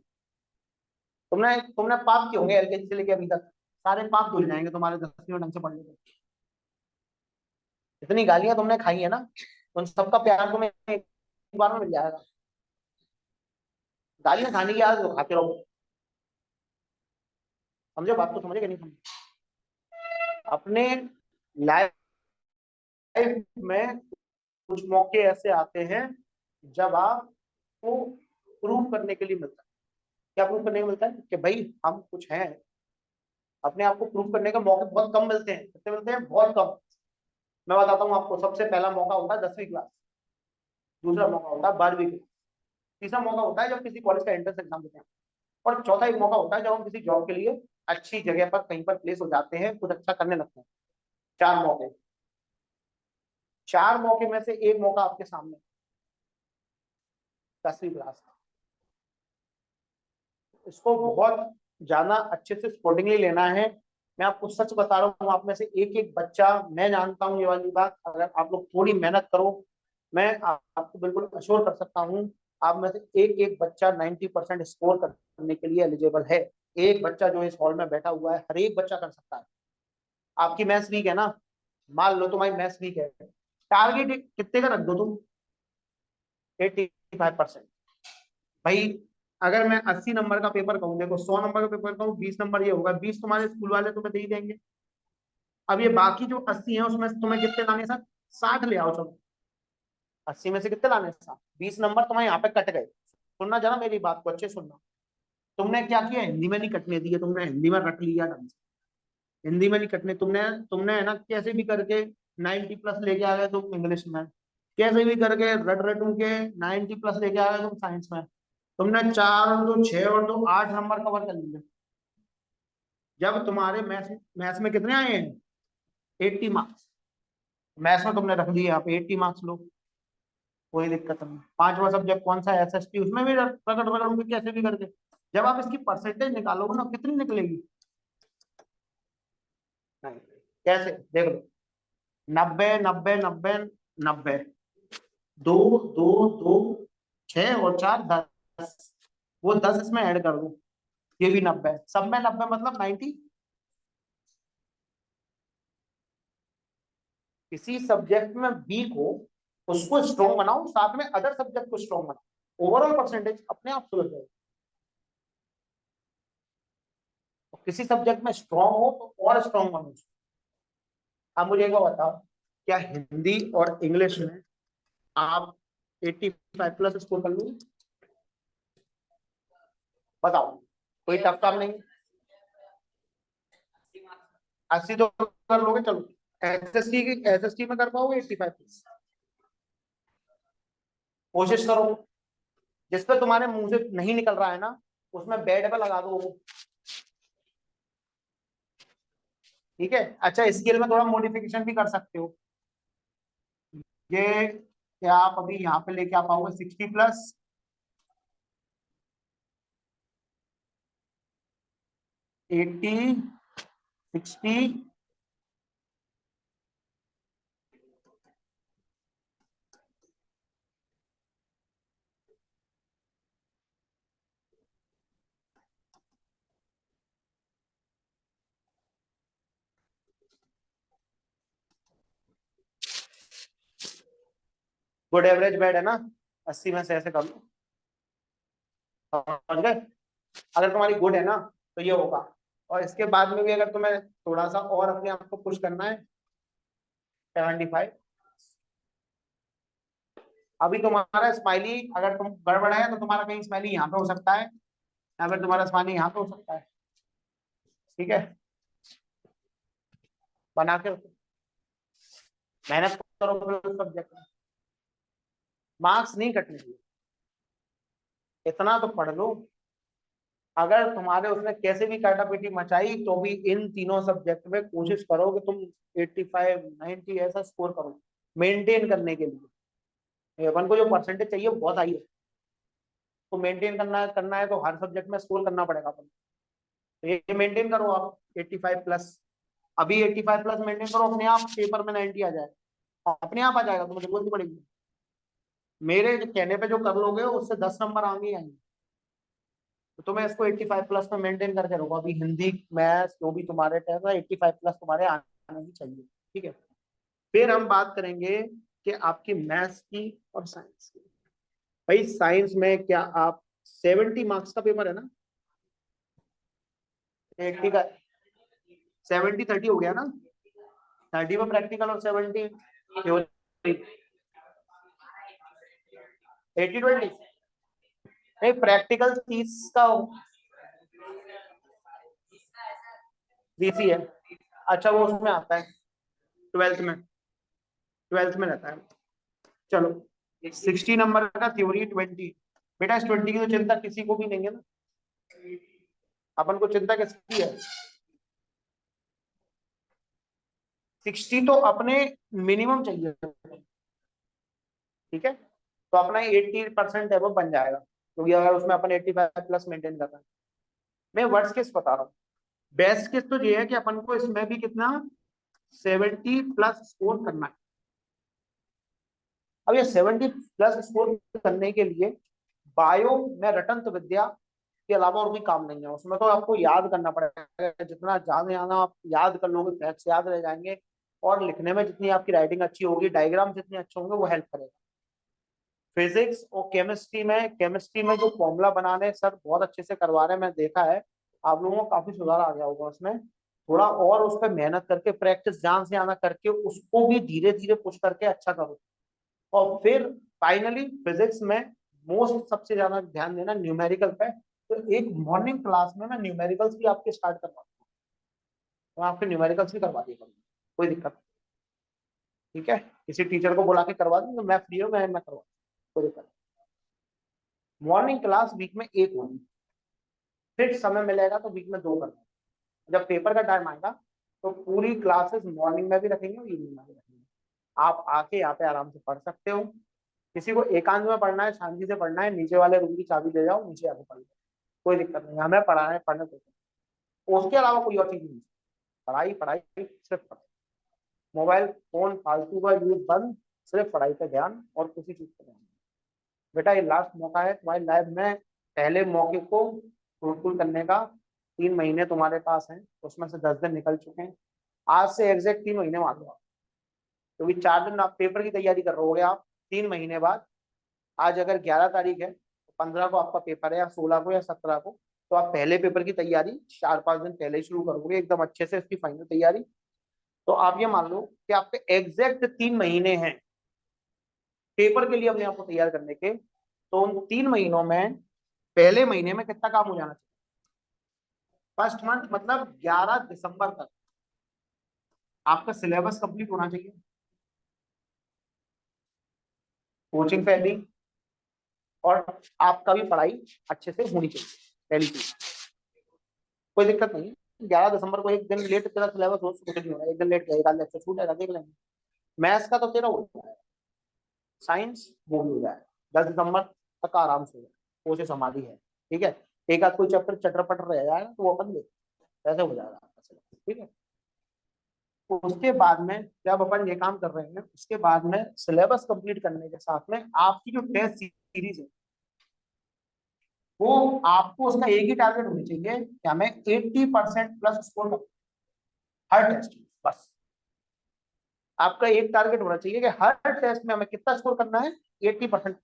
तुमने तुमने पाप किए होंगे एलकेजी से लेके अभी तक, सारे पाप धुल जाएंगे तुम्हारे 10वीं में ढंग से पढ़ने के। इतनी गालियां तुमने खाई है ना, उन सबका प्यार तुम्हें एक बार में मिल जाएगा। गालियां खाने की आदत तो खाते रहो। समझो बात, तो समझे कि नहीं समझे? अपने लाइफ में कुछ मौके ऐसे आते हैं जब आपको प्रूव करने के लिए मिलता है। क्या प्रूव करने को मिलता है? कि भाई हम कुछ हैं। अपने आप को प्रूव करने के मौके बहुत कम मिलते हैं। कितने मिलते हैं? बहुत कम। मैं बताता हूँ आपको। सबसे पहला मौका होता है 10वीं क्लास, दूसरा मौका होता है 12वीं क्लास, तीसरा मौका होता है जब किसी कॉलेज का एंट्रेंस एग्जाम देते हैं, और चौथा एक मौका होता है जब हम किसी जॉब के लिए अच्छी जगह पर कहीं पर प्लेस हो जाते हैं, कुछ अच्छा करने लगते हैं। 4 मौके। 4 मौके में से एक मौका आपके सामने, 10वीं क्लास। इसको बहुत ज्यादा अच्छे से स्पोर्टिंगली लेना है। मैं आपको सच बता रहा हूँ, आप में से एक एक बच्चा, मैं जानता हूँ ये वाली बात, अगर आप लोग थोड़ी मेहनत करो, मैं आपको बिल्कुल अश्योर कर सकता हूँ, आप में से एक एक बच्चा 90% स्कोर करने के लिए एलिजिबल है। एक बच्चा जो इस हॉल में बैठा हुआ है, हर एक बच्चा कर सकता है। आपकी मैथ्स वीक है ना, मान लो तुम्हारी मैथ्स वीक है, टारगेट कितने का रख दो तुम? 85%। भाई अगर मैं 80 नंबर का पेपर कहूँ, देखो 100 नंबर का पेपर कहूँ, 20 नंबर ये होगा, 20 तुम्हारे स्कूल वाले तुम्हें दे ही देंगे। अब ये बाकी जो 80 है उसमें से तुम्हें कितने लाने सर? 60 ले आओ चलो। 80 में से कितने लाने? 60। 20 नंबर तुम्हारे यहाँ पे कट गए। सुनना जरा मेरी बात को अच्छे सुनना। तुमने क्या किया? हिंदी में नहीं कटने दिए, तुमने हिंदी में रख लिया ढंग से। हिंदी में नहीं कटने, तुमने तुमने है ना कैसे भी करके 90+ लेके आ गए तुम इंग्लिश में, कैसे भी करके रट रटू के 90+ लेके आ गए तुम साइंस में। तुमने 4 और 2 6 और 2 8 नंबर कवर कर लिए। जब तुम्हारे मैथ्स मैथ्स में कितने आए हैं? 80 मार्क्स। मैथ्स में तुमने रख दिए यहाँ पे 80 मार्क्स लो, कोई दिक्कत नहीं। पांचवा सब्जेक्ट कौन सा? एसएसटी, उसमें भी रगड़ रगड़ूंगी कैसे भी करके। जब आप इसकी परसेंटेज निकालोगे ना, कितनी निकलेगी? नहीं, कैसे देख लो। 90 90 90 90, 2 2 2 6 और 4 10, वो 10 इसमें ऐड कर दो, ये भी 90, सब में 90 मतलब 90। किसी सब्जेक्ट में वीक हो उसको स्ट्रॉन्ग बनाओ, साथ में अदर सब्जेक्ट को स्ट्रॉन्ग बनाओ, ओवरऑल परसेंटेज अपने आप सुधर जाएगी। किसी सब्जेक्ट में स्ट्रॉन्ग हो तो और स्ट्रॉन्ग बनो। आप मुझे एक बार बताओ, क्या हिंदी और इंग्लिश में आप 85+ स्कोर कर लोगे? बताओ, कोई टफ काम नहीं। 80 तो कर लोगे चलो। एसएसटी में कर पाओगे 85+? कोशिश करो। जिस पे तुम्हारे मुंह से नहीं निकल रहा है ना, उसमें बेड पे लगा दो। ठीक है? अच्छा, स्केल में थोड़ा मॉडिफिकेशन भी कर सकते हो। ये क्या आप अभी यहाँ पे लेके आ पाओगे 60+? 80, 60, गुड एवरेज बेड है ना, 80 में से ऐसे कर लो। समझ गए? अगर तुम्हारी गुड है ना तो ये होगा। और इसके बाद में भी अगर तुम्हें थोड़ा सा और अपने आप को पुश करना है, 75। अभी तुम्हारा स्माइली अगर तुम गड़बड़ है तो तुम्हारा कहीं स्माइली यहाँ पे हो सकता है, या फिर तुम्हारा स्माइली यहाँ पे हो सकता है। ठीक है? बना के रखो, मेहनत करो सब्जेक्ट में। मार्क्स नहीं कटने चाहिए, इतना तो पढ़ लो। अगर तुम्हारे उसने कैसे भी काटापीटी मचाई तो भी इन तीनों सब्जेक्ट में कोशिश करो कि तुम 85 90 ऐसा स्कोर करो, मेंटेन करने के लिए। अपन को जो परसेंटेज चाहिए वो बहुत हाई है, तो मेंटेन करना है तो हर सब्जेक्ट में स्कोर करना पड़ेगा अपन। तो ये मेंटेन करो आप 85+। अभी 85 प्लस मेंटेन करो, अपने आप पेपर में 90 आ जाए, अपने आप आ जाएगा, तुम्हें जरूरत नहीं पड़ेगी। मेरे कहने पे जो कर लोगे उससे 10 नंबर आगे ही आएंगे। तो तुम्हें इसको 85 प्लस में मेंटेन करके रखो। अभी हिंदी मैथ्स जो भी तुम्हारे टेस्ट है 85 प्लस तुम्हारे आने ही चाहिए, ठीक है। फिर हम बात करेंगे कि आपकी मैथ्स की और साइंस की। भाई साइंस में क्या आप 70 मार्क्स का पेपर है ना, 80 का, 70-30 हो गया ना, 30 में प्रैक्टिकल और 70 थ्योरी, 80-20 नहीं, प्रैक्टिकल 30 का 20 ही है। अच्छा वो उसमें आता है, ट्वेल्थ में, ट्वेल्थ में रहता है। चलो 60 नंबर का थ्योरी 20, बेटा इस 20 की तो चिंता किसी को भी नहीं है ना, अपन को चिंता किसकी है, 60 तो अपने मिनिमम चाहिए, ठीक है। तो अपना 80% है वो बन जाएगा, क्योंकि अगर उसमें अपन 85 प्लस मेंटेन करना है। मैं वर्स्ट केस बता रहा हूँ, बेस्ट केस तो ये है कि अपन को इसमें भी कितना 70 प्लस स्कोर करना है। अब ये 70 प्लस स्कोर करने के लिए बायो में रटंत विद्या के अलावा और कोई काम नहीं है। उसमें तो आपको याद करना पड़ेगा, जितना ज्यादा ज्यादा आप याद कर लोगे फैक्ट्स याद रह जाएंगे, और लिखने में जितनी आपकी राइटिंग अच्छी होगी, डायग्राम जितने अच्छे होंगे, वो हेल्प करेगा। फिजिक्स और केमिस्ट्री में जो फॉर्मूला बनाने सर बहुत अच्छे से करवा रहे हैं, मैं देखा है, आप लोगों को काफी सुधार आ गया होगा उसमें। थोड़ा और उस पर मेहनत करके, प्रैक्टिस जान से आना करके, उसको भी धीरे धीरे पुश करके अच्छा करो। और फिर फाइनली फिजिक्स में मोस्ट सबसे ज्यादा ध्यान देना न्यूमेरिकल पे। तो एक मॉर्निंग क्लास में मैं न्यूमेरिकल्स भी आपके स्टार्ट करवा दूँ, तो आपके न्यूमेरिकल्स भी करवा दिया करूँगा, कोई दिक्कत नहीं, ठीक है। किसी टीचर को बुला के करवा दूँ, तो मैं फ्री हूँ, मैं करवा दूँ, कोई दिक्कत नहीं। मॉर्निंग क्लास वीक में एक होगी, फिर समय मिलेगा तो वीक में 2 करना। जब पेपर का टाइम आएगा तो पूरी क्लासेस मॉर्निंग में भी रखेंगे और इवनिंग में भी रखेंगे। आप आके यहाँ पे आराम से पढ़ सकते हो। किसी को एकांत में पढ़ना है, शांति से पढ़ना है, नीचे वाले रूम की चाबी ले जाओ, नीचे आके पढ़ लो, कोई दिक्कत नहीं, हमें पढ़ाने पढ़ने देते हैं। उसके अलावा कोई और चीज नहीं, पढ़ाई पढ़ाई, सिर्फ पढ़ाई। मोबाइल फोन फालतू का यूज बंद, सिर्फ पढ़ाई पे ध्यान और किसी चीज पे ध्यान नहीं। बेटा ये लास्ट मौका है तुम्हारी लाइफ में, पहले मौके को फ्रूटफुल करने का। 3 महीने तुम्हारे पास हैं, उसमें से 10 दिन निकल चुके हैं। आज से एग्जैक्ट 3 महीने मान लो, क्योंकि 4 दिन आप पेपर की तैयारी कर रहे हो आप। 3 महीने बाद, आज अगर 11 तारीख है, तो 15 को आपका पेपर है, या 16 को या 17 को, तो आप पहले पेपर की तैयारी 4-5 दिन पहले ही शुरू करोगे एकदम अच्छे से, इसकी फाइनल तैयारी। तो आप ये मान लो कि आपके एग्जैक्ट 3 महीने हैं पेपर के लिए अपने आप को तैयार करने के। तो उन 3 महीनों में पहले महीने में कितना काम हो जाना चाहिए, फर्स्ट मंथ मतलब 11 दिसंबर तक आपका सिलेबस कंप्लीट होना चाहिए, कोचिंग पहली, और आपका भी पढ़ाई अच्छे से होनी चाहिए, पहली चीज। कोई दिक्कत नहीं, 11 दिसंबर को एक दिन लेट तेरा सिलेबस हो, कुछ नहीं होगा, एक दिन लेट गया, एक आध लेक्चर छूट जाएगा, देख लेंगे। मैथ्स का तो तेरा हो जाएगा, साइंस वो भी हो जाएगा, 10 दिसंबर तक आराम से हो जाएगा, कोशिश हमारी है, ठीक है। एक आध कोई चैप्टर चटर पटर रह जाएगा तो वो अपन देख ऐसे हो जाएगा आपका सिलेबस, ठीक है। उसके बाद में जब अपन ये काम कर रहे हैं, उसके बाद में सिलेबस कंप्लीट करने के साथ में आपकी जो टेस्ट सीरीज है, वो आपको उसका एक ही टारगेट होना चाहिए कि हमें 80% प्लस स्कोर हर टेस्ट में, बस आपका एक टारगेट होना चाहिए कि हर टेस्ट में हमें कितना स्कोर करना है, 80%,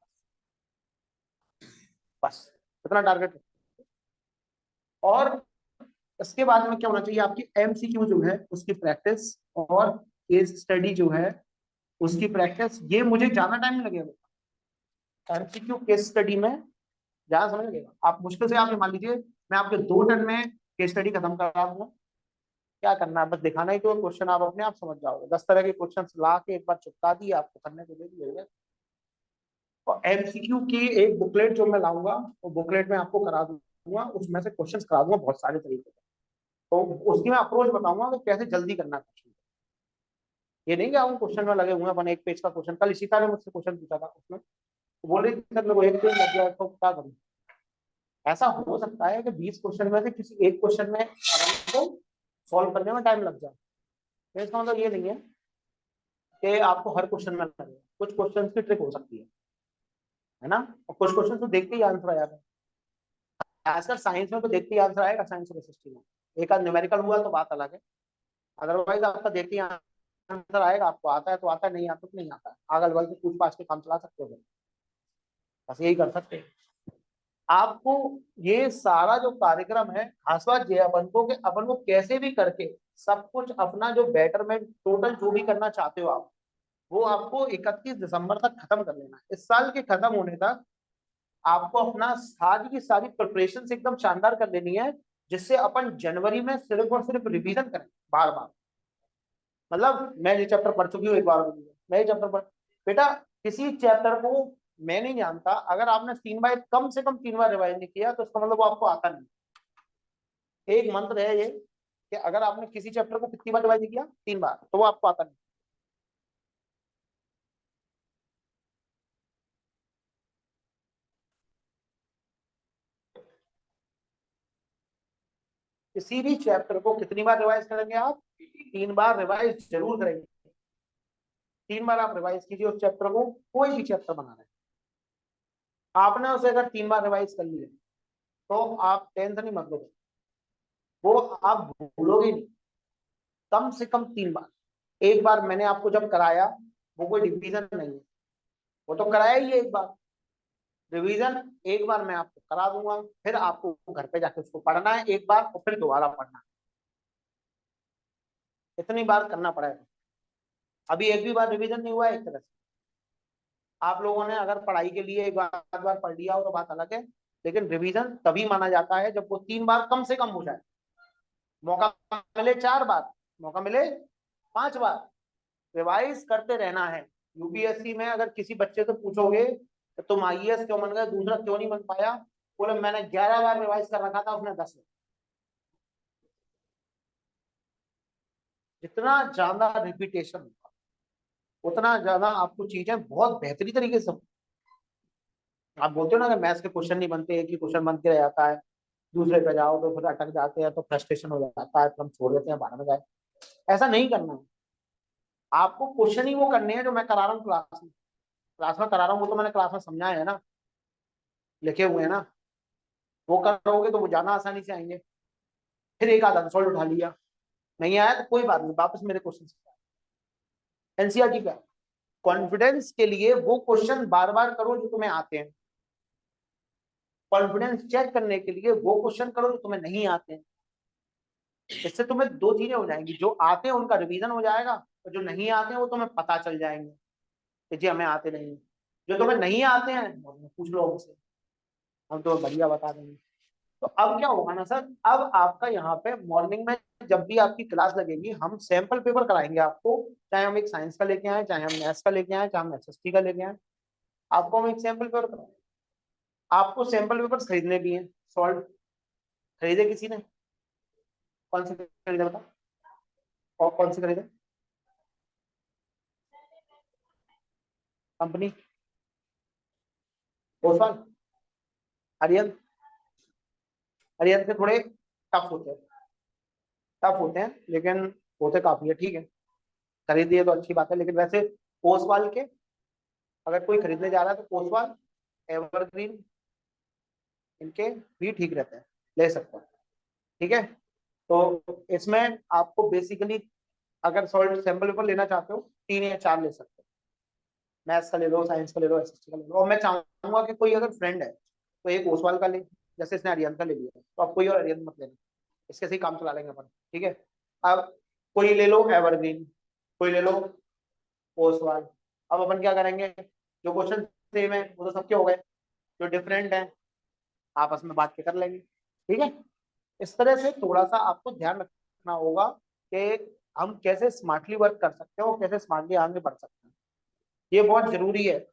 बस इतना टारगेट। और इसके बाद में क्या होना चाहिए, आपकी एमसीक्यू जो है उसकी प्रैक्टिस, और केस स्टडी जो है उसकी प्रैक्टिस। ये मुझे ज्यादा टाइम नहीं लगेगा, एमसीक्यू केस स्टडी में ज्यादा समय लगेगा। आप मुश्किल से, आप ये मान लीजिए मैं आपके 2 टर्न में केस स्टडी खत्म करा दूंगा। क्या करना है, बस दिखाना ही तो, क्वेश्चन आप अपने आप समझ जाओगे, 10 तरह के क्वेश्चन ला के एक बार चिपका दिए, आपको करने को दे दिए। और एमसीक्यू की एक बुकलेट जो मैं लाऊंगा, वो बुकलेट में आपको करा दूंगा, उसमें से क्वेश्चन करा दूंगा बहुत सारे तरीके से। तो उसकी मैं अप्रोच बताऊंगा कि कैसे जल्दी करना है क्वेश्चन। ये नहीं कि आप क्वेश्चन में लगे हुए हैं, अपन एक पेज का क्वेश्चन, कल इशिता ने मुझसे क्वेश्चन पूछा था, उसमें तो बोल रही थी सर मेरे को एक पेज लग गया, तो क्या करूँ। ऐसा हो सकता है कि 20 क्वेश्चन में से किसी एक क्वेश्चन में को सॉल्व करने में टाइम लग जाए, तो इसका मतलब ये नहीं है कि आपको हर क्वेश्चन में लगे, कुछ क्वेश्चन की ट्रिक हो सकती है ना, और कुछ क्वेश्चन तो देखते ही आंसर आ जाता है। खासकर साइंस में तो देखते ही आंसर आएगा, साइंस और एसएसटी में एक आध न्यूमेरिकल हुआ तो बात अलग है, अदरवाइज आपका देखते ही आंसर आएगा, आपको आता है तो आता है, नहीं आता तो नहीं आता है, अगल बगल से पूछ पाछ के काम चला सकते हो, बस यही कर सकते हैं। आपको ये सारा जो कार्यक्रम है खास बात ये अपन को कि अपन को कैसे भी करके सब कुछ अपना जो बेटरमेंट टोटल जो भी करना चाहते हो आप, वो आपको 31 दिसंबर तक खत्म कर लेना है। इस साल के खत्म होने तक आपको अपना सारी की सारी प्रिपरेशन एकदम शानदार कर लेनी है, जिससे अपन जनवरी में सिर्फ और सिर्फ रिवीजन करें बार बार। मतलब मैं ये चैप्टर पढ़ चुकी हूँ एक बार, मैं ये चैप्टर पढ़, बेटा किसी चैप्टर को मैं नहीं जानता, अगर आपने 3 बार कम से कम 3 बार रिवाइज नहीं किया तो उसका मतलब वो आपको आता नहीं। एक मंत्र है ये कि अगर आपने किसी चैप्टर को कितनी बार रिवाइज किया, 3 बार, तो वो आपको आता नहीं। किसी भी चैप्टर को कितनी बार रिवाइज करेंगे आप, 3 बार रिवाइज जरूर करेंगे। 3 बार आप रिवाइज कीजिए उस चैप्टर को, कोई भी चैप्टर बना रहे आपने उसे अगर 3 बार रिवाइज कर लिया तो आप टेंशन ही मत लो, वो आप भूलोगे नहीं। कम से कम 3 बार, एक बार मैंने आपको जब कराया वो कोई डिवीजन नहीं है, वो तो कराया ही है एक बार, रिवीजन एक बार मैं आपको करा दूंगा, फिर आपको घर पे जाके उसको पढ़ना है एक बार और फिर दोबारा पढ़ना है, इतनी बार करना पड़ेगा। अभी एक भी बार रिवीजन नहीं हुआ है एक तरह से। आप लोगों ने अगर पढ़ाई के लिए एक बार पढ़ लिया हो तो बात अलग है, लेकिन रिवीजन तभी माना जाता है जब वो 3 बार कम से कम हो जाए। मौका मिले 4 बार, मौका मिले 5 बार, रिवाइज करते रहना है। यूपीएससी में अगर किसी बच्चे से पूछोगे तो तुम आईएएस क्यों बन गए, दूसरा क्यों नहीं बन पाया, बोले मैंने 11 बार रिवाइज कर रखा था, उसने 10 बार। जितना ज्यादा रिपीटेशन होगा उतना ज्यादा आपको चीजें बहुत बेहतरी तरीके से। आप बोलते हो ना कि मैथ्स के क्वेश्चन नहीं बनते, एक ही क्वेश्चन बनते रह जाता है, दूसरे पे जाओ तो फिर अटक जाते हैं तो फ्रस्ट्रेशन हो जाता है तो हम छोड़ देते हैं, बाद में जाए। ऐसा नहीं करना है, आपको क्वेश्चन ही वो करने हैं जो मैं करा रहा हूँ क्लास में, क्लास में करा रहा हूँ वो तो मैंने क्लास में समझाया है ना, लिखे हुए हैं ना, वो करोगे तो वो ज्यादा आसानी से आएंगे। फिर एक आधा सॉल्व उठा लिया, नहीं आया तो कोई बात नहीं, वापस मेरे क्वेश्चन एनसीईआरटी का। कॉन्फिडेंस के लिए वो क्वेश्चन बार बार करो जो तुम्हें आते हैं, कॉन्फिडेंस चेक करने के लिए वो क्वेश्चन करो जो तुम्हें नहीं आते हैं। इससे तुम्हें दो चीजें हो जाएंगी, जो आते हैं उनका रिवीजन हो जाएगा, और जो नहीं आते हैं वो तुम्हें पता चल जाएंगे कि जी हमें आते नहीं। जो तुम्हें नहीं आते हैं पूछ लो हमसे, हम तो बढ़िया बता देंगे। तो अब क्या होगा ना सर, अब आपका यहाँ पे मॉर्निंग में जब भी आपकी क्लास लगेगी हम सैंपल पेपर कराएंगे आपको, चाहे हम एक साइंस का लेके आए, चाहे हम मैथ्स का लेके आए, चाहे हम एसएसटी का लेके आए, आपको हम एक सैंपल पेपर कराएंगे। आपको सैंपल पेपर खरीदने भी हैं, सॉल्व खरीदे किसी ने, कौन से खरीदे बता, और कौन से खरीदे, कंपनी, ओसवाल, अरियन, अरियन के थोड़े टफ होते हैं, टफ होते हैं लेकिन होते काफी है, ठीक है, खरीद दिए तो अच्छी बात है, लेकिन वैसे ओसवाल के अगर कोई खरीदने जा रहा है तो ओसवाल, एवरग्रीन, इनके भी ठीक रहते हैं, ले सकते हैं, ठीक है। तो इसमें आपको बेसिकली अगर सॉल्ट सैंपल पेपर लेना चाहते हो 3 या 4 ले सकते हो, मैथ्स का ले लो, साइंस का ले लो, एसएसटी का ले लो, और मैं चाहूंगा कि कोई अगर फ्रेंड है तो एक ओसवाल का ले, जैसे इसने अरियन का ले लिया तो आप कोई और अरियन मत लेना, इसके से ही काम चला लेंगे अपन, ठीक है। अब कोई ले लो एवरग्रीन, कोई ले लो ओसवाल। अब अपन क्या करेंगे, जो क्वेश्चन सेम है वो तो सबके हो गए, जो डिफरेंट है आपस में बात के कर लेंगे, ठीक है। इस तरह से थोड़ा सा आपको ध्यान रखना होगा कि हम कैसे स्मार्टली वर्क कर सकते हैं और कैसे स्मार्टली आगे बढ़ सकते हैं, ये बहुत जरूरी है।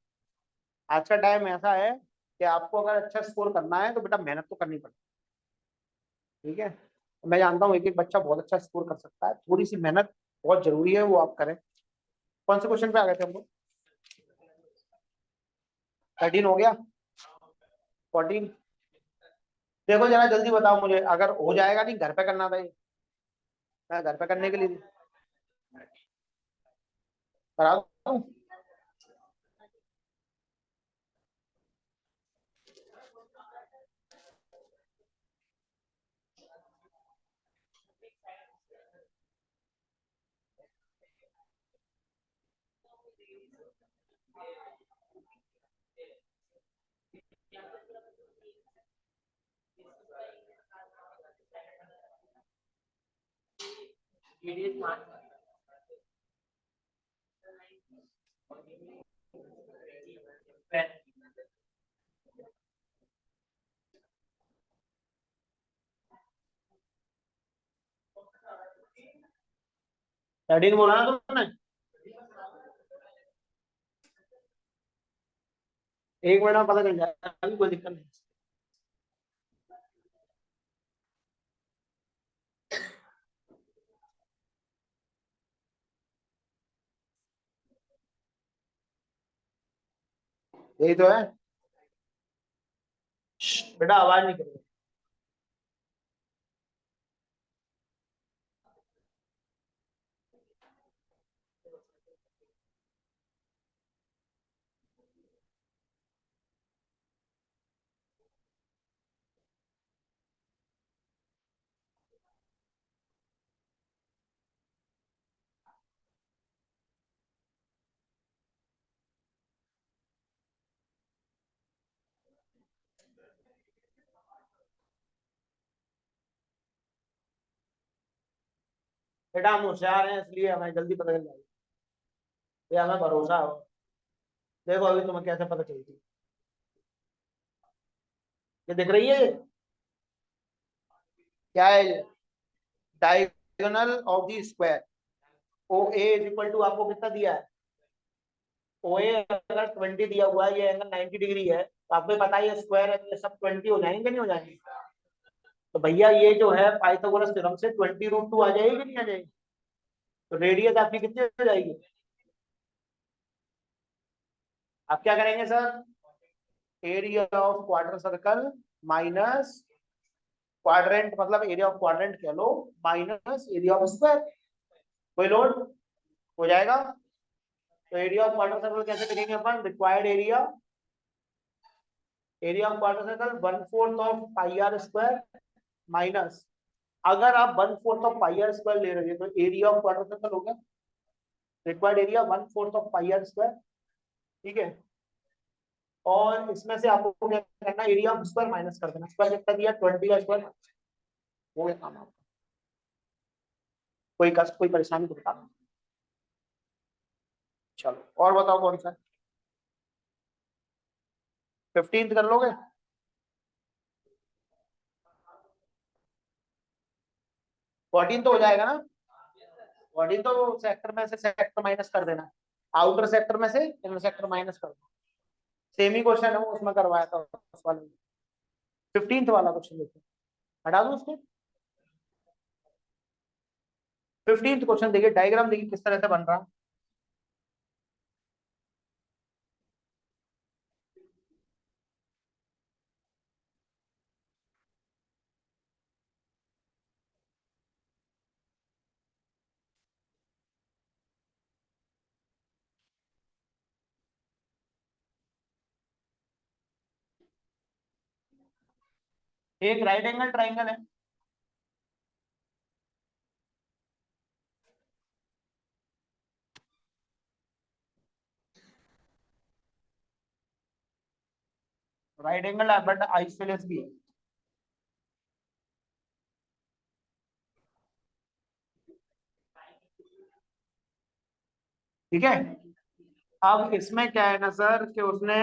आज का टाइम ऐसा है कि आपको अगर अच्छा स्कोर करना है तो बेटा मेहनत तो करनी पड़ेगी, ठीक है। मैं जानता हूँ एक एक बच्चा बहुत अच्छा स्कोर कर सकता है, थोड़ी सी मेहनत बहुत जरूरी है, वो आप करें। कौन से क्वेश्चन पे आ गए थे हम लोग, 13 हो गया, 14, देखो जरा जल्दी बताओ मुझे, अगर हो जाएगा नहीं घर पे करना था ये, मैं घर पे करने के लिए करा दूं? थर्टीन बोला ना तुमने? एक मिनट में पता चल जाएगा, अभी कोई दिक्कत नहीं। यही तो है। बेटा आवाज नहीं करेगा। बेटा हम होशियार हैं इसलिए हमें जल्दी पता चल जाएगा। ये हमें भरोसा हो। देखो अभी तुम्हें कैसे पता चलती। ये दिख रही है ये? क्या है ये? Diagonal of the square. O A is equal to, आपको कितना दिया है? ओ ए अगर 20 दिया हुआ है, ये एंगल 90 डिग्री है, तो आपको पता है ये स्क्वायर है, तो ये सब 20 हो जाएंगे नहीं हो जाएंगे? तो भैया ये जो है पाइथागोरस थ्योरम से 20√2 आ जाएगी कि नहीं आ जाएगी? तो रेडियस आपकी कितनी हो जाएगी? आप क्या करेंगे sir? Area of quadrant circle minus quadrant, मतलब एरिया ऑफ क्वाड्रेंट कह लो, माइनस एरिया ऑफ स्क्वायर। कोई लोड हो जाएगा। तो एरिया ऑफ क्वाड्रेंट सर्कल कैसे करेंगे अपन? Required area, area of quadrant circle 1/4 of pi are square minus, अगर आप 1/4 ऑफ पाई आर स्क्वायर ले रहे हो तो एरिया ऑफ क्वाड्रेंट सर्कल हो गया required area 1/4 of pi are square. ठीक है। और इसमें से आपको क्या करना, एरिया ऑफ स्क्वायर माइनस कर देना। स्क्वायर कितना दिया? 20 का स्क्वायर। हो गया काम आपका। कोई कष्ट कोई परेशानी तो बता दो। चलो और बताओ कौन सा? 15 कर लोगे? 14 तो हो जाएगा ना? 14 तो सेक्टर में से सेक्टर माइनस कर देना, आउटर सेक्टर में से इनर सेक्टर माइनस कर देना। सेम ही क्वेश्चन है वो, उसमें करवाया था उस वाले में। 15th वाला क्वेश्चन देखो, हटा दो उसको। 15th क्वेश्चन देखिए, डायग्राम देखिए किस तरह से बन रहा है। एक राइट एंगल ट्राइंगल है। राइट एंगल है बट आइसोलेस भी है। ठीक है। अब इसमें क्या है ना सर कि उसने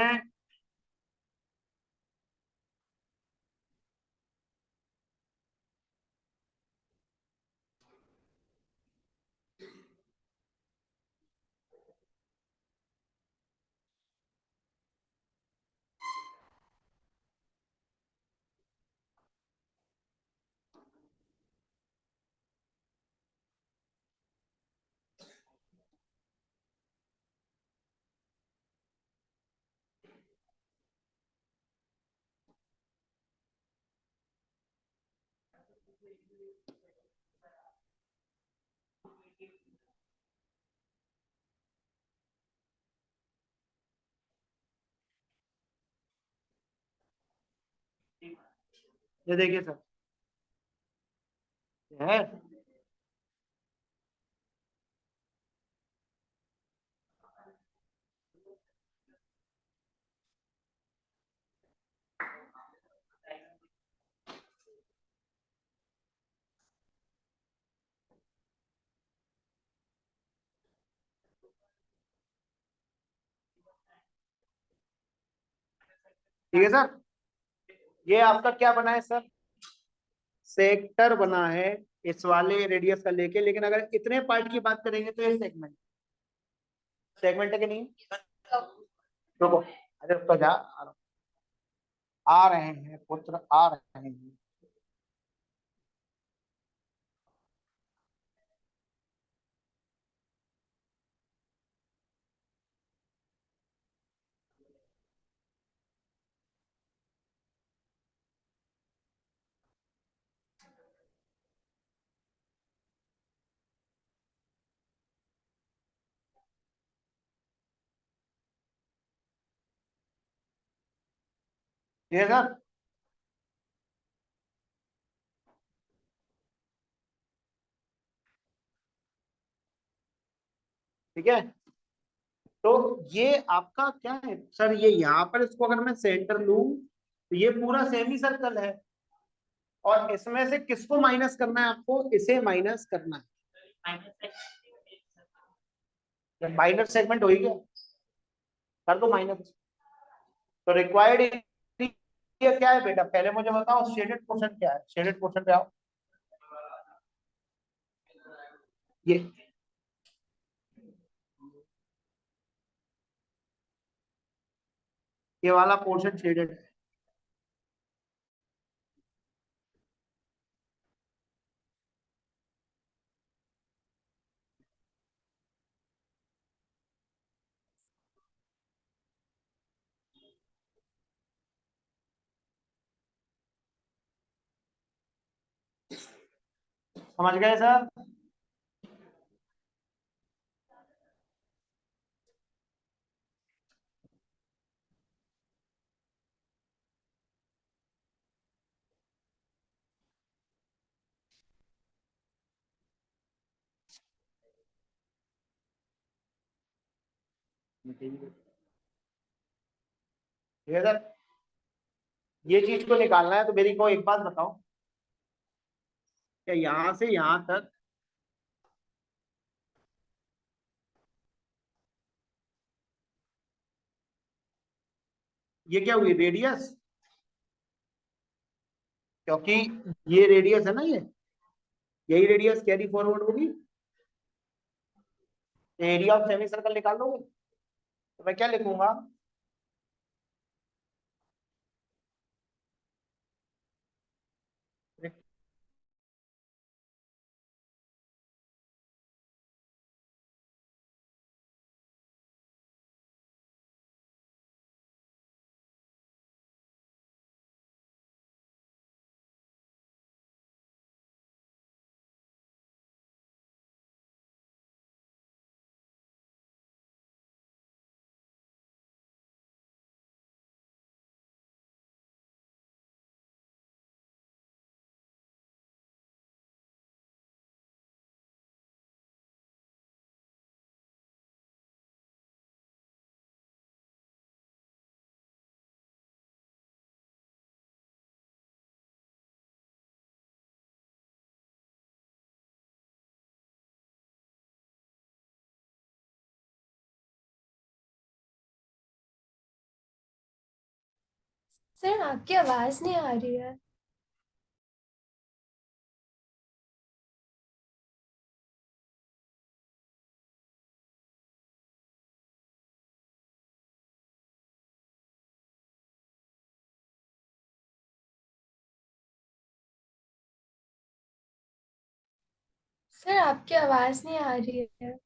ये देखिए सर, ये है। ठीक है सर, ये आपका क्या बना है सर, सेक्टर बना है इस वाले रेडियस का लेके, लेकिन अगर इतने पार्ट की बात करेंगे तो ये सेगमेंट, सेगमेंट है कि नहीं? रुको, अरे तो जा, आ रहे हैं पुत्र, आ रहे हैं। ठीक है सर, ठीक है। तो ये आपका क्या है सर, ये यहाँ पर इसको अगर मैं सेंटर लूं तो ये पूरा सेमी सर्कल है, और इसमें से किसको माइनस करना है आपको, इसे माइनस करना है। माइनर सेगमेंट हो ही गया, कर दो माइनस। तो रिक्वायर्ड एरिया क्या है बेटा, पहले मुझे बताओ शेडेड पोर्शन क्या है, शेडेड पोर्शन पे आओ। ये ये वाला पोर्शन शेडेड है। समझ गए सर? ठीक है सर, ये चीज को निकालना है तो मेरी को एक बात बताओ, क्या यहां से यहां तक ये क्या हुई, रेडियस? क्योंकि ये रेडियस है ना, ये यही रेडियस कैरी फॉरवर्ड होगी। एरिया ऑफ सेमी सर्कल निकाल लोगे तो मैं क्या लिखूंगा, सर आपकी आवाज नहीं आ रही है। सर आपकी आवाज नहीं आ रही है।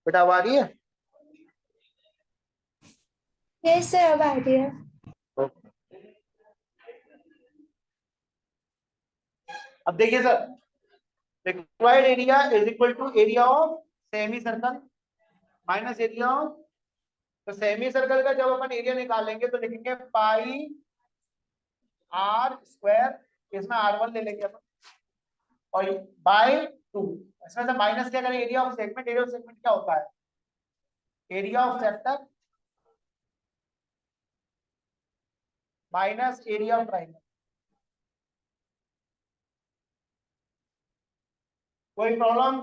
बेटा अब आ रही है? यस सर, अब आ रही है। अब देखिए sir, required area is equal to area of semi circle minus area of, तो सेमी सर्कल का जब अपन एरिया निकालेंगे तो लिखेंगे पाई आर स्क्वायर, इसमें R1 ले लेंगे अपन, और बाय 2, इसमें से माइनस क्या करें, area of segment, area of segment क्या होता है, area of sector minus area of triangle. कोई प्रॉब्लम?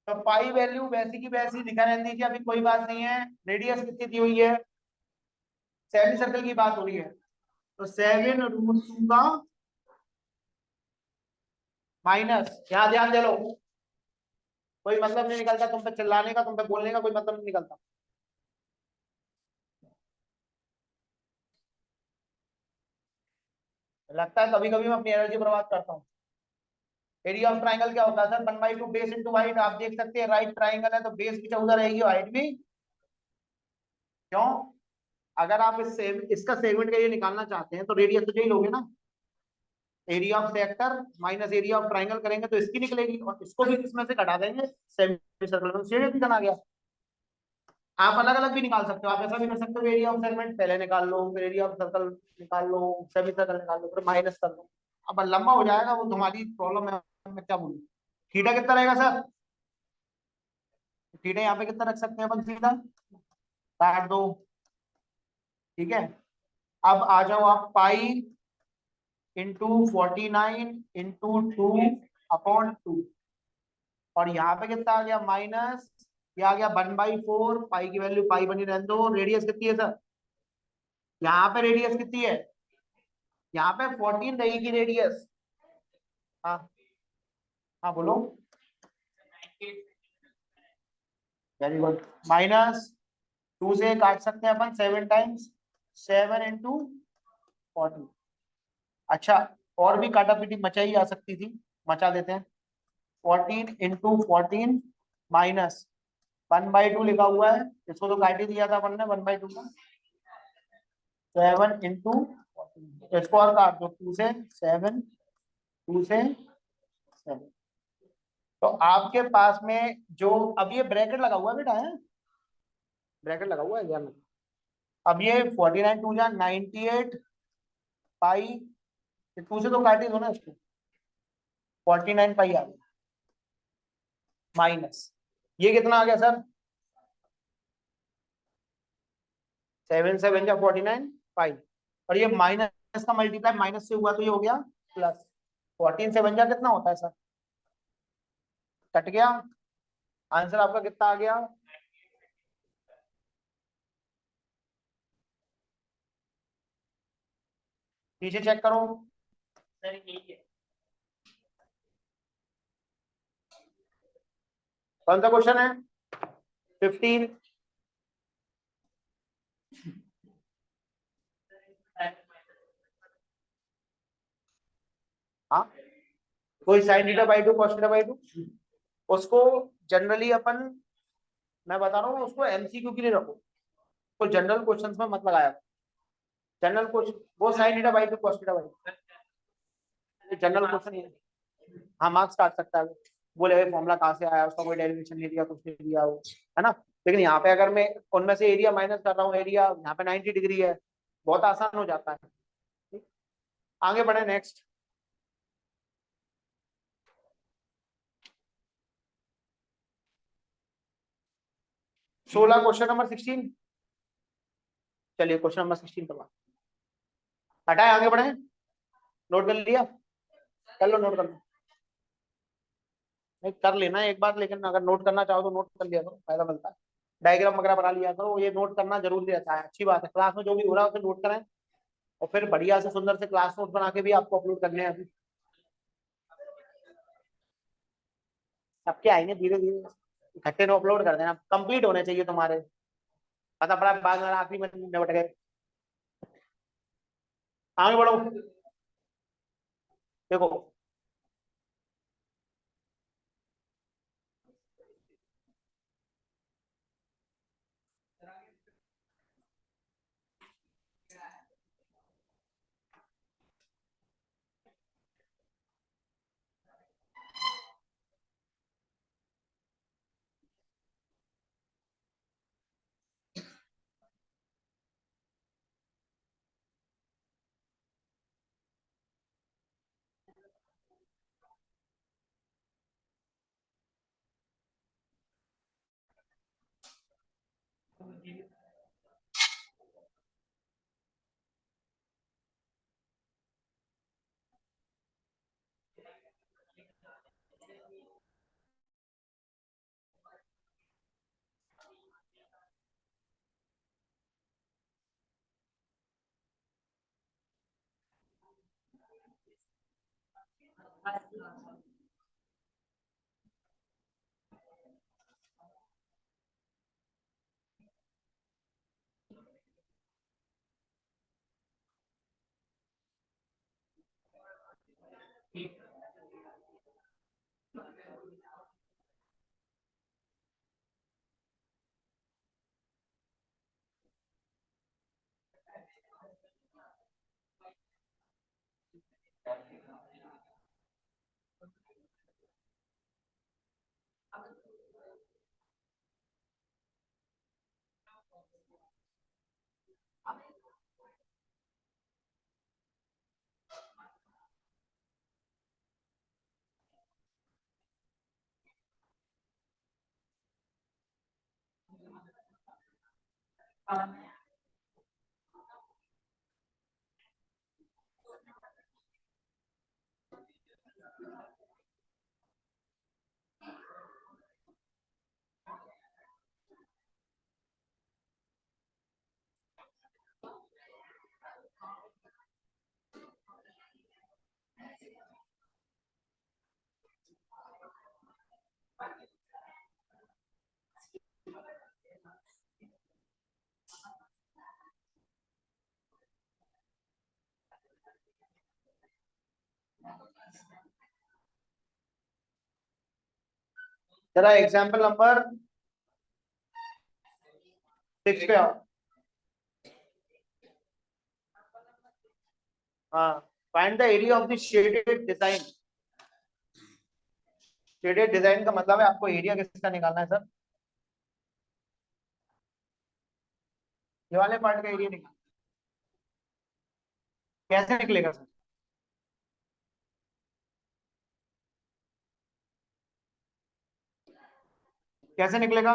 तो पाई वैल्यू वैसी की वैसी दिखा रहने दीजिए, अभी कोई बात नहीं है। रेडियस कितनी दी हुई है, सेमी सर्कल की बात हो रही है, तो 7√2 का माइनस, यहाँ ध्यान दे लो, कोई मतलब नहीं निकलता तुम पे चिल्लाने का, तुम पे बोलने का कोई मतलब नहीं निकलता। लगता है कभी कभी मैं अपनी एनर्जी बर्बाद करता हूँ। एरिया ऑफ ट्राइंगल क्या होता है सर, 1/2 बेस इंटू हाइट। आप देख सकते हैं राइट ट्राइंगल है तो बेस भी 14 रहेगी, हाइट भी। क्यों? अगर आप इसका सेगमेंट का ये निकालना चाहते हैं तो रेडियस तो यही लोगे ना, area of sector minus area of triangle करेंगे तो इसकी निकलेगी, और इसको भी इसमें से घटा देंगे सेमी सर्कल में, सीधे आ गया। आप अलग अलग भी निकाल सकते हो, आप ऐसा भी कर सकते हो, एरिया ऑफ सेगमेंट पहले निकाल लो, फिर एरिया ऑफ सर्कल निकाल लो, सेमी सर्कल निकाल लो, फिर माइनस कर लो। अब लंबा हो जाएगा, वो तुम्हारी प्रॉब्लम है, मैं क्या बोलूँ। थीटा कितना रहेगा सर, थीटा यहाँ पे कितना रख सकते हैं अपन, सीधा काट दो, ठीक है। अब आ जाओ आप, पाई इंटू 49 इंटू 2/2, और यहाँ पे कितना आ गया, माइनस, ये आ गया 1/4, पाई की वैल्यू पाई बनी रहने दो। रेडियस कितनी है सर, यहाँ पे रेडियस कितनी है, यहाँ पे 14 रहेगी रेडियस। हाँ, हाँ बोलो। Very good. माइनस 2 से काट सकते हैं अपन 7 टाइम्स, 7 इंटू 40। अच्छा, और भी काटा पीटी मचाई आ सकती थी, मचा देते हैं। 14 इंटू 14 माइनस 1/2 लिखा हुआ है, इसको तो काट ही दिया था अपन ने 1/2 का। 7 इंटू, इसको और काट दो, 2 से 7, 2 से 7। तो आपके पास में जो, अब ये ब्रैकेट लगा हुआ है बेटा, है ब्रैकेट लगा हुआ है ध्यान में। अब ये 49 टू जा 98 पाई, 2 से तो काट ही दो ना इसको, 49 पाई आ गया, माइनस ये कितना आ गया सर, 7 7 जा 49 पाई, और ये माइनस का मल्टीप्लाई माइनस से हुआ तो ये हो गया प्लस। 14 7 जा कितना होता है सर, कट गया, आंसर आपका कितना आ गया, नीचे चेक करो सर, यही है। कौन सा क्वेश्चन है, 15। हाँ, कोई sine theta by 2 cos theta by 2, उसको जनरली अपन, मैं बता रहा हूँ उसको एमसीक्यू के लिए रखो, तो जनरल क्वेश्चंस में मत लगाया। जनरल क्वेश्चन वो sine theta by 2 cos theta by, general question है। हाँ, मार्क्स काट सकता है वो, बोले फॉर्मूला कहाँ से आया, उसका कोई डेरिवेशन नहीं दिया, कुछ नहीं दिया वो, है ना। लेकिन यहाँ पे अगर मैं उनमें से एरिया माइनस कर रहा हूँ, एरिया यहाँ पे 90 डिग्री है, बहुत आसान हो जाता है। ठीक? आगे बढ़े नेक्स्ट। 16 क्वेश्चन नंबर 16, चलिए क्वेश्चन नंबर 16 पर हटाए, आगे बढ़े। नोट कर लिया, कर लो, नोट कर लो, नहीं कर लेना एक बार, लेकिन अगर नोट करना चाहो तो नोट कर लिया करो, फायदा मिलता है। डायग्राम वगैरह बना लिया करो, ये नोट करना जरूरी रहता है, अच्छी बात है। क्लास में जो भी हो रहा है उसे नोट करें, और फिर बढ़िया से सुंदर से क्लास नोट बना के भी आपको अपलोड करने हैं अभी। सबके आएंगे धीरे धीरे, इकट्ठे नो अपलोड कर देना, कंप्लीट होने चाहिए तुम्हारे, पता पड़ा बाद में आखिरी में उठ गए। आगे बढ़ो, देखो जरा एग्जाम्पल नंबर 6 पे आओ। हाँ, find the area of the shaded design. Shaded design का मतलब है आपको एरिया किसका निकालना है सर? ये वाले पार्ट का एरिया निकालना। कैसे निकलेगा सर? कैसे निकलेगा?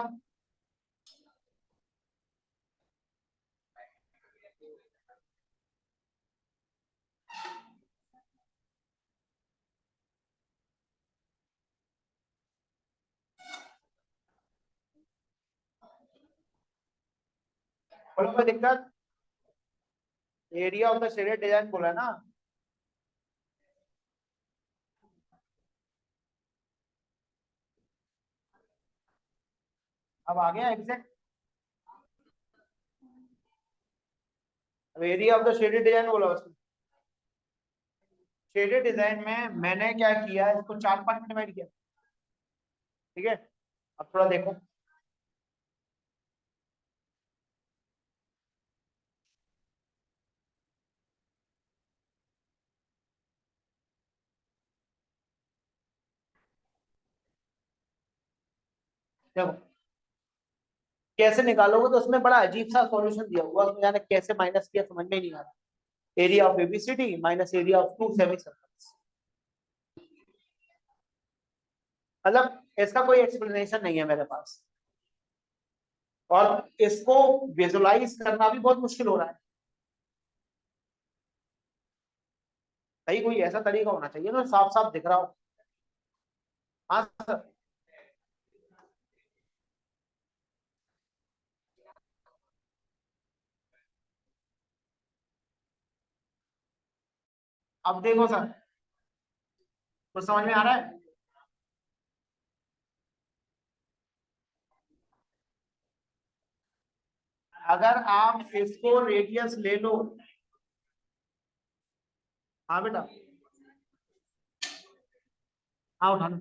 बोलो कोई दिक्कत? Area of the shaded design बोला है ना। अब आ गया एग्जैक्ट। अब area of the shaded design बोला उसने। शेडेड डिजाइन में मैंने क्या किया, इसको 4 पार्ट में डिवाइड किया। ठीक है, अब थोड़ा देखो। देखो कैसे निकालोगे, तो उसमें बड़ा अजीब सा सॉल्यूशन दिया हुआ, उसमें जाने कैसे माइनस किया समझ में ही नहीं आ रहा। Area of ABCD minus area of two semi circles. मतलब इसका कोई एक्सप्लेनेशन नहीं है मेरे पास, और इसको विजुलाइज करना भी बहुत मुश्किल हो रहा है। भाई कोई ऐसा तरीका होना चाहिए ना साफ साफ दिख रहा हो। हाँ सर। अब देखो सर, कुछ समझ में आ रहा है? अगर आप इसको रेडियस ले लो। हाँ बेटा, हाँ उठा लो।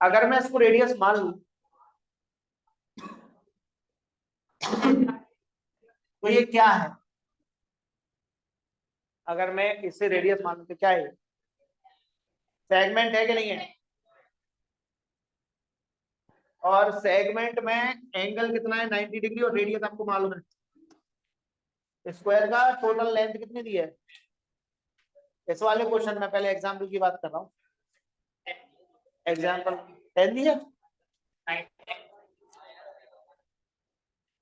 अगर मैं इसको रेडियस मान लूं तो ये क्या है? अगर मैं इससे रेडियस मान लूं तो क्या है? सेगमेंट है कि नहीं है? और सेगमेंट में एंगल कितना है? 90 डिग्री, और रेडियस आपको मालूम है। स्क्वायर का टोटल लेंथ कितनी दी है? इस वाले क्वेश्चन में, पहले एग्जाम्पल की बात कर रहा हूँ। एग्जाम्पल 10 दी है।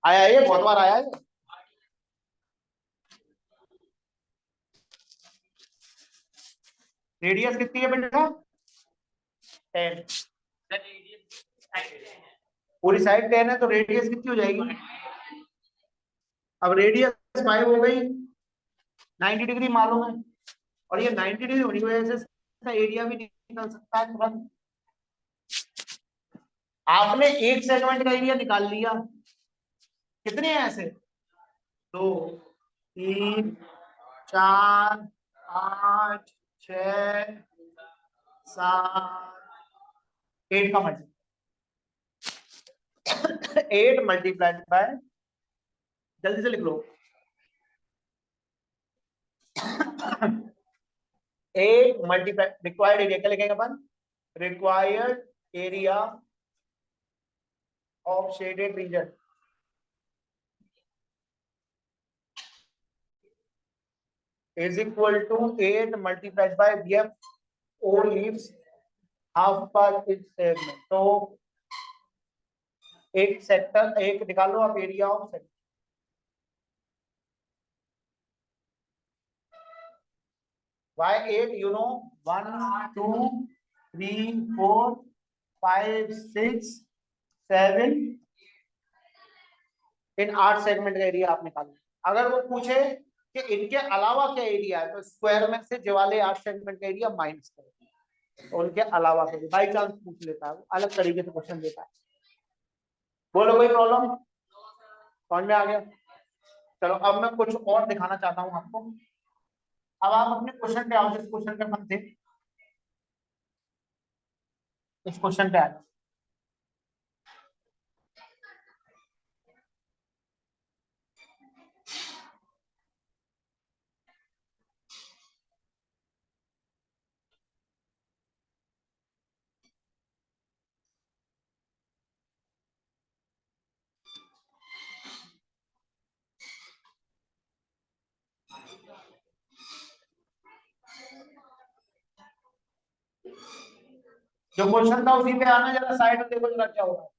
आया है, ये बहुत बार आया है। रेडियस कितनी है बेटा? 10। पूरी साइड 10 है तो रेडियस कितनी हो जाएगी? अब रेडियस 5 हो गई, 90 डिग्री मालूम है, और ये 90 डिग्री होने की वजह से इसका एरिया भी निकल सकता है तुरंत। आपने एक सेगमेंट का एरिया निकाल लिया, कितने हैं ऐसे? 2 3 4 8 6 7 8 का मल्टीप्लाई 8 मल्टीप्लाइड बाय, जल्दी से लिख लो, 8 मल्टीप्लाई रिक्वायर्ड एरिया, क्या लिखेंगे अपन? Required area of shaded region is equal to 8 multiplied by BF O leaves half per each segment. तो एक सेक्टर, एक निकालो आप area of sector, y8 you know 1 2 3 4 5 6 7, in 8 segment का एरिया आप निकालो। अगर वो पूछे कि इनके अलावा क्या एरिया है, तो स्क्वायर में से जो वाले 8 सेगमेंट का एरिया माइनस करो, उनके अलावा करो। बाई चांस पूछ लेता है, अलग तरीके से क्वेश्चन देता है। बोलो कोई प्रॉब्लम? समझ में आ गया? चलो अब मैं कुछ और दिखाना चाहता हूं आपको। अब आप अपने क्वेश्चन पे आओ, जिस क्वेश्चन पे हम थे इस क्वेश्चन पे आ जाओ। जो क्वेश्चन था उसी पे आना, जरा साइड में देखो जरा क्या हो रहा है।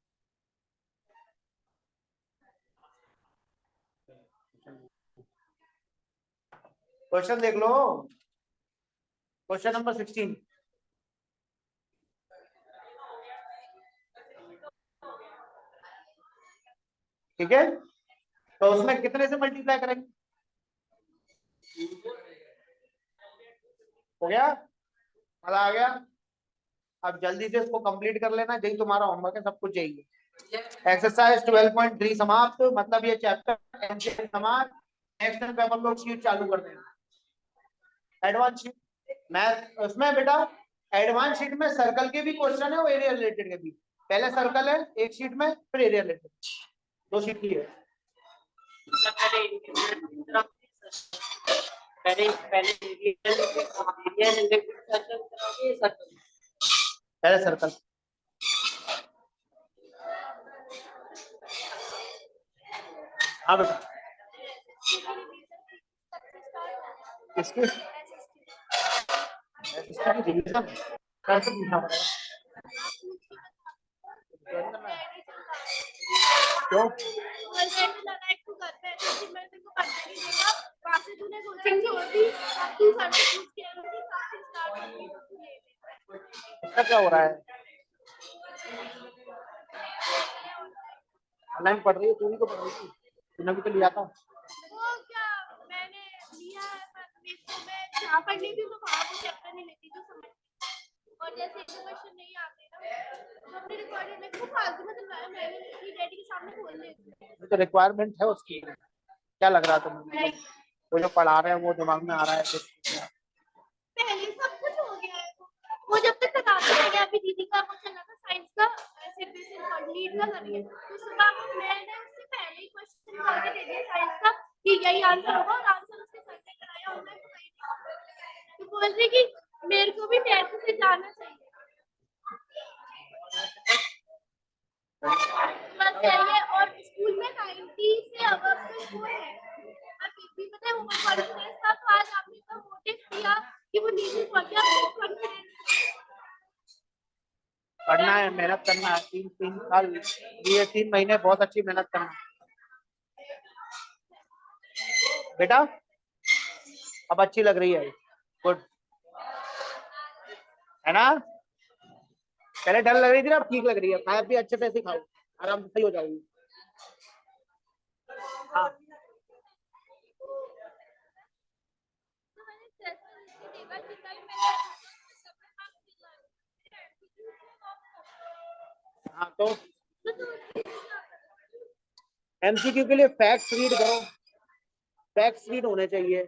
क्वेश्चन देख लो, क्वेश्चन नंबर 16। ठीक है, तो उसमें कितने से मल्टीप्लाई करेंगे? हो गया? मजा आ गया? अब जल्दी से इसको कंप्लीट कर लेना, यही तुम्हारा होमवर्क है, सब कुछ यही है। एक्सरसाइज 12.3 समाप्त, मतलब ये चैप्टर एमसीक्यू समाप्त। नेक्स्ट टाइम पेपर लोग शीट चालू कर देना, एडवांस शीट। मैं उसमें बेटा एडवांस शीट में सर्कल के भी क्वेश्चन है और एरिया रिलेटेड के भी। पहले सर्कल है एक शीट में, फिर एरिया रिलेटेड, 2 शीट की है। पहले सर्कल, हाँ बेटा किसके रिवीजन कैसे पूछना पड़ेगा? क्यों? इसका क्या हो रहा है? ऑनलाइन पढ़ रही है, तू भी तो पढ़ रही थी, तूने भी तो लिया था। वो क्या मैंने लिया है, पर मेरे को मैं जहाँ पढ़ लेती हूँ तो वहाँ वो चैप्टर नहीं लेती तो समझ, और जैसे एक क्वेश्चन नहीं आते ना तो अपने रिकॉर्डिंग में खूब फालतू में तो मैंने अपनी डैडी के सामने खोल लेती हूँ। तो रिक्वायरमेंट है उसकी, क्या लग रहा है तुम्हें? वो जो पढ़ा रहे हैं वो दिमाग में आ रहा है? पहले सब कुछ हो गया है, वो जब तक बताते हैं। अभी दीदी का वो चला था साइंस का, ऐसे बेसिक और लीड का करिए, तो सुबह को मैंने उससे पहले ही क्वेश्चन करके दे दिया साइंस का कि यही आंसर होगा, और आंसर उसके सर ने कराया और मैं तो बोल रही कि मेरे को भी मैथ से जाना चाहिए। बस ये, और स्कूल में 90 से अबव का स्कोर है, और फिर भी पता है वो कॉन्फिडेंस था, तो आज आपने इतना मोटिव किया कि वो नीचे पहुंच गया कॉन्फिडेंस। पढ़ना है, मेहनत करना है, 3 साल, ये 3 महीने बहुत अच्छी मेहनत करना बेटा। अब अच्छी लग रही है, गुड है ना? पहले डर लग रही थी ना, अब ठीक लग रही है। खाया भी अच्छे से खाओ, आराम से सही हो जाएगी। हाँ तो एमसीक्यू के लिए फैक्ट्स रीड करो, फैक्ट्स रीड होने चाहिए।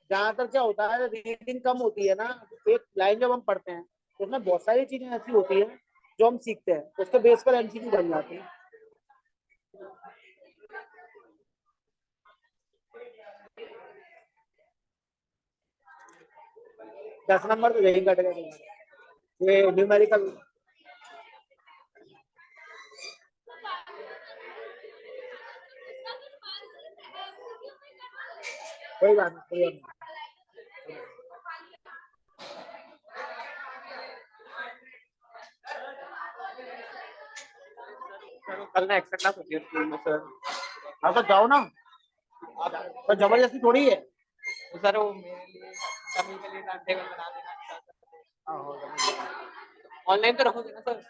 जहां तक क्या होता है, रीडिंग कम होती है ना, एक लाइन जब हम पढ़ते हैं तो उसमें बहुत सारी चीजें ऐसी होती है जो हम सीखते हैं, उसके बेस पर एमसीक्यू बन जाते हैं। दस नंबर तो यही कट गए तुम्हारे। ये न्यूमेरिकल कोई बात नहीं, कोई बात सर कल ना एक्स्ट्रा क्लास होती है स्कूल में सर। नहीं। हाँ तो जाओ ना, तो जबरदस्ती थोड़ी है। तो सर वो मेरे लिए कमी के लिए टाइम टेबल बना देना। ऑनलाइन तो रखोगे ना सर?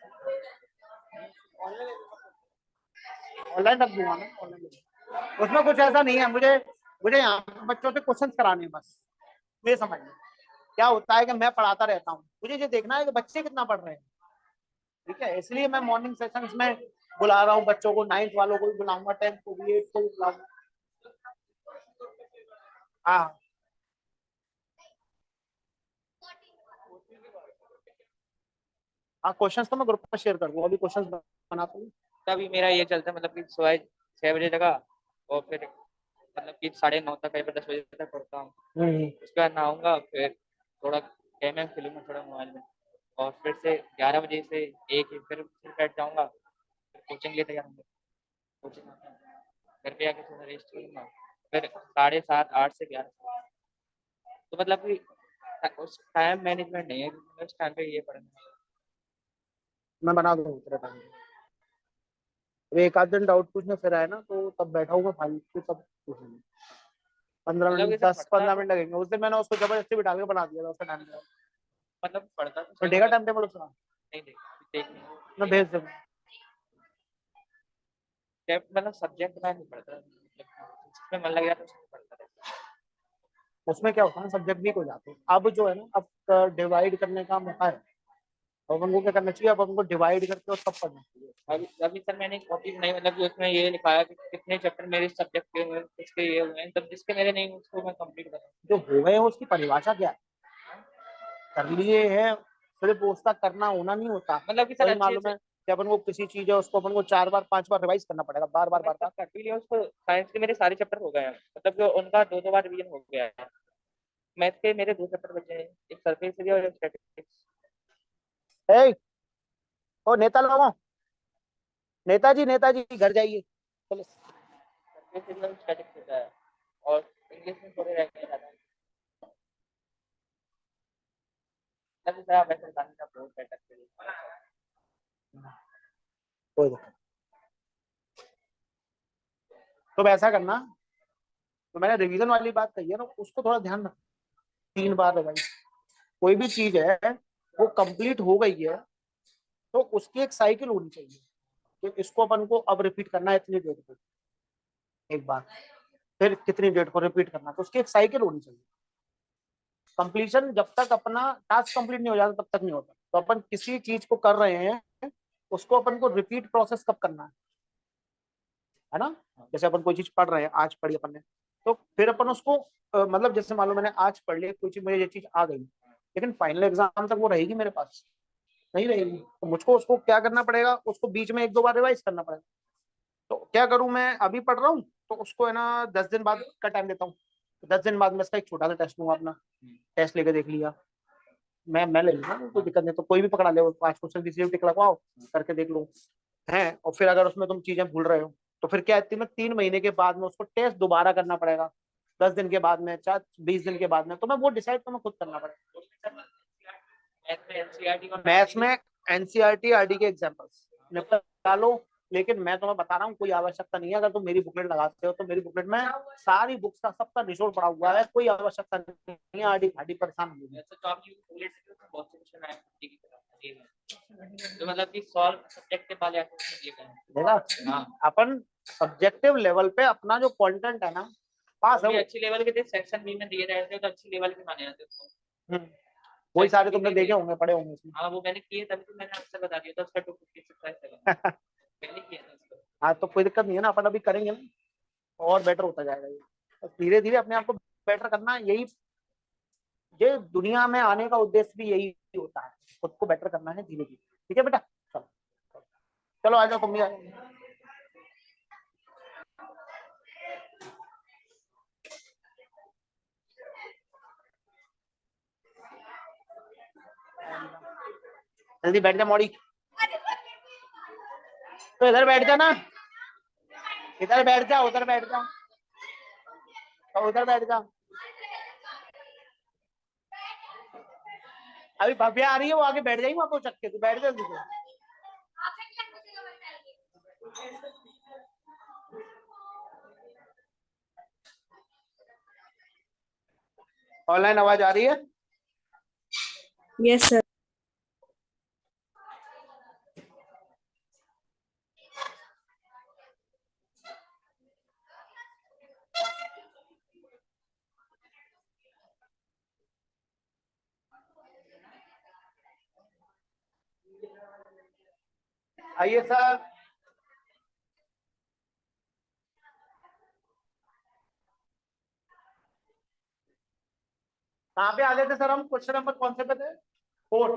ऑनलाइन रख दूंगा मैं, ऑनलाइन। उसमें कुछ ऐसा नहीं है, मुझे मुझे यहाँ पे बच्चों से क्वेश्चन कराने हैं बस। ये समझ लो क्या होता है कि मैं पढ़ाता रहता हूँ, मुझे ये देखना है कि बच्चे कितना पढ़ रहे हैं। ठीक है, इसलिए मैं मॉर्निंग सेशंस में बुला रहा हूँ बच्चों को, 9th वालों को भी बुलाऊंगा, 10th को भी, 8th को भी बुलाऊंगा। हाँ हाँ, क्वेश्चंस तो मैं ग्रुप में शेयर कर दूंगा, अभी क्वेश्चंस बनाता हूँ। तभी मेरा ये चलता है, मतलब कि सुबह 6 बजे लगा और फिर मतलब कि 9:30 तक, कहीं पर 10 बजे तक पढ़ता हूँ। उसके बाद नहाऊंगा, फिर थोड़ा गेम वेम खेलूंगा थोड़ा मोबाइल में, और फिर से 11 बजे से एक फिर बैठ जाऊंगा, फिर कोचिंग लिए तैयार होंगे। कोचिंग घर पे आके थोड़ा रेस्ट करूंगा, फिर 7:30 8 से 11। तो मतलब कि उस टाइम मैनेजमेंट नहीं है कि मतलब उस टाइम पे ये पढ़ना है। मैं बना दूंगा तेरा टाइम। अभी एक आध दिन डाउट पूछने फिर आए ना, तो तब बैठा हूँ मैं फाइल पे, तब पूछूंगा। 15 मिनट, मतलब कि सर 10-15 मिनट लगेंगे। उस दिन मैंने उसको जबरदस्ती बिठा के बना दिया था उसका टाइम टेबल। मतलब पढ़ता तो तो सही देगा मतलब टाइम टेबल उसका, नहीं देखने मैं भेज दूंगा। मतलब सब्जेक्ट मैं नहीं पढ़ता, जिसमें मन लग जाता है उसमें पढ़ता रहता उसमें क्या होता है ना, सब्जेक्ट वीक हो जाते हैं। अब जो है ना, अब डिवाइड करने का मौका है, और अपन को क्या करना चाहिए, अब अपन को डिवाइड करके और सब पढ़ना चाहिए। है। अभी अभी सर मैंने एक कॉपी बनाई, मतलब कि उसमें ये लिखा है कि कितने चैप्टर मेरे सब्जेक्ट के हुए, किसके ये हुए हैं, तब जिसके मेरे नहीं हुए उसको मैं कंप्लीट करूँ। जो हो गए हैं उसकी परिभाषा क्या है, कर लिए है, सिर्फ उसका करना होना नहीं होता। मतलब कि सर वही अच्छे मालूम से है कि अपन को किसी चीज है उसको अपन को 4 बार 5 बार रिवाइज करना पड़ेगा, बार बार मैं बार सब बार। कर भी लिया उसको। साइंस के मेरे सारे चैप्टर हो गए हैं, मतलब कि उनका 2-2 बार रिवीजन हो गया है। मैथ के मेरे 2 चैप्टर बचे हैं, एक सरफेस एरिया और एक स्टैटिस्टिक्स। ए, ओ नेता लोगों, नेताजी नेताजी घर जाइए चलो। सरफेस एरिया और स्टैटिक्स होता है, और इंग्लिश में थोड़े रह गए ज़्यादा। मतलब सर आप ऐसे बताने का बहुत बेटर करिए। कोई दिक्कत। तो वैसा करना, तो मैंने रिवीजन वाली बात कही है ना, उसको थोड़ा ध्यान रखना। 3 बार रिवाइज, कोई भी चीज है वो कंप्लीट हो गई है तो उसकी एक साइकिल होनी चाहिए कि इसको अपन को अब रिपीट करना है इतनी डेट पे एक बार, फिर कितनी डेट को रिपीट करना, तो उसकी एक साइकिल होनी चाहिए। कंप्लीशन जब तक अपना टास्क कंप्लीट नहीं हो जाता तब तक नहीं होता। तो अपन किसी चीज को कर रहे हैं, उसको अपन को रिपीट प्रोसेस कब करना है ना। जैसे अपन कोई चीज पढ़ रहे हैं, आज पढ़ी अपन ने, तो फिर अपन उसको मतलब जैसे मान लो मैंने आज पढ़ लिया कोई चीज, मुझे ये चीज आ गई, लेकिन फाइनल एग्जाम तक वो रहेगी मेरे पास, नहीं रहेगी। तो मुझको उसको क्या करना पड़ेगा, उसको बीच में 1-2 बार रिवाइज करना पड़ेगा। तो क्या करूं, मैं अभी पढ़ रहा हूँ तो उसको है ना 10 दिन बाद का टाइम देता हूँ। 10 दिन बाद मैं इसका एक छोटा सा टेस्ट लूंगा, अपना टेस्ट लेके देख लिया, मैं ले लूंगा, कोई दिक्कत नहीं। तो कोई भी पकड़ा ले, 5 क्वेश्चन की टिक लगवाओ, करके देख लो है। और फिर अगर उसमें तुम चीजें भूल रहे हो तो फिर क्या है, मैं 3 महीने के बाद में उसको टेस्ट दोबारा करना पड़ेगा, 10 दिन के बाद में, चाहे 20 दिन के बाद में, तो मैं वो डिसाइड तो मैं खुद करना पड़ेगा। मैथ में एनसीईआरटी और मैथ्स में एनसीईआरटी आरडी के एग्जांपल्स निपटा लो, लेकिन मैं तुम्हें बता रहा हूँ कोई आवश्यकता नहीं है। अगर तुम मेरी बुकलेट लगाते हो तो मेरी बुकलेट में सारी बुक्स का सबका निचोड़ पड़ा हुआ है, कोई आवश्यकता नहीं है आरडी खाडी परेशान होगी। वैसे तो आप ये बुलेट से बहुत से क्वेश्चन आए हैं की तरह ये है। तो मतलब कि सॉल्व सब्जेक्ट के वाले आपको दिए गए हैं। देखा, हाँ अपन सब्जेक्टिव लेवल पे अपना जो कंटेंट है ना, पास है अभी वो। अच्छी लेवल के थे, सेक्शन बी में दिए रहते तो अच्छी लेवल के माने जाते उसको। वही सेक्शन सारे बी तुमने के देखे होंगे, पढ़े होंगे इसमें। हाँ वो मैंने किए, तभी तो मैंने आपसे बता दिया था उसका 256 लगा। हाँ तो कोई दिक्कत नहीं है ना, अपन अभी करेंगे ना और बेटर होता जाएगा ये। तो धीरे धीरे अपने आप को बेटर करना, यही ये दुनिया में आने का उद्देश्य भी यही होता है, खुद को बेटर करना है धीरे धीरे। ठीक है बेटा, चलो चलो आ जाओ, तुम भी आ जाओ। जल्दी बैठ जा मौड़ी, तो इधर बैठ जा ना, इधर बैठ जा, उधर बैठ जा, तो उधर बैठ जा। अभी भव्या आ रही है, वो आगे बैठ जाएगी वहां पे चक्के, तू बैठ जा जल्दी से। ऑनलाइन आवाज आ रही है? Yes sir. आइए सर। कहाँ पे आ गए थे सर हम? क्वेश्चन नंबर कौन से पे थे? 4।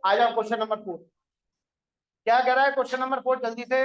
आ जाओ क्वेश्चन नंबर 4। क्या कह रहा है क्वेश्चन नंबर 4 जल्दी से?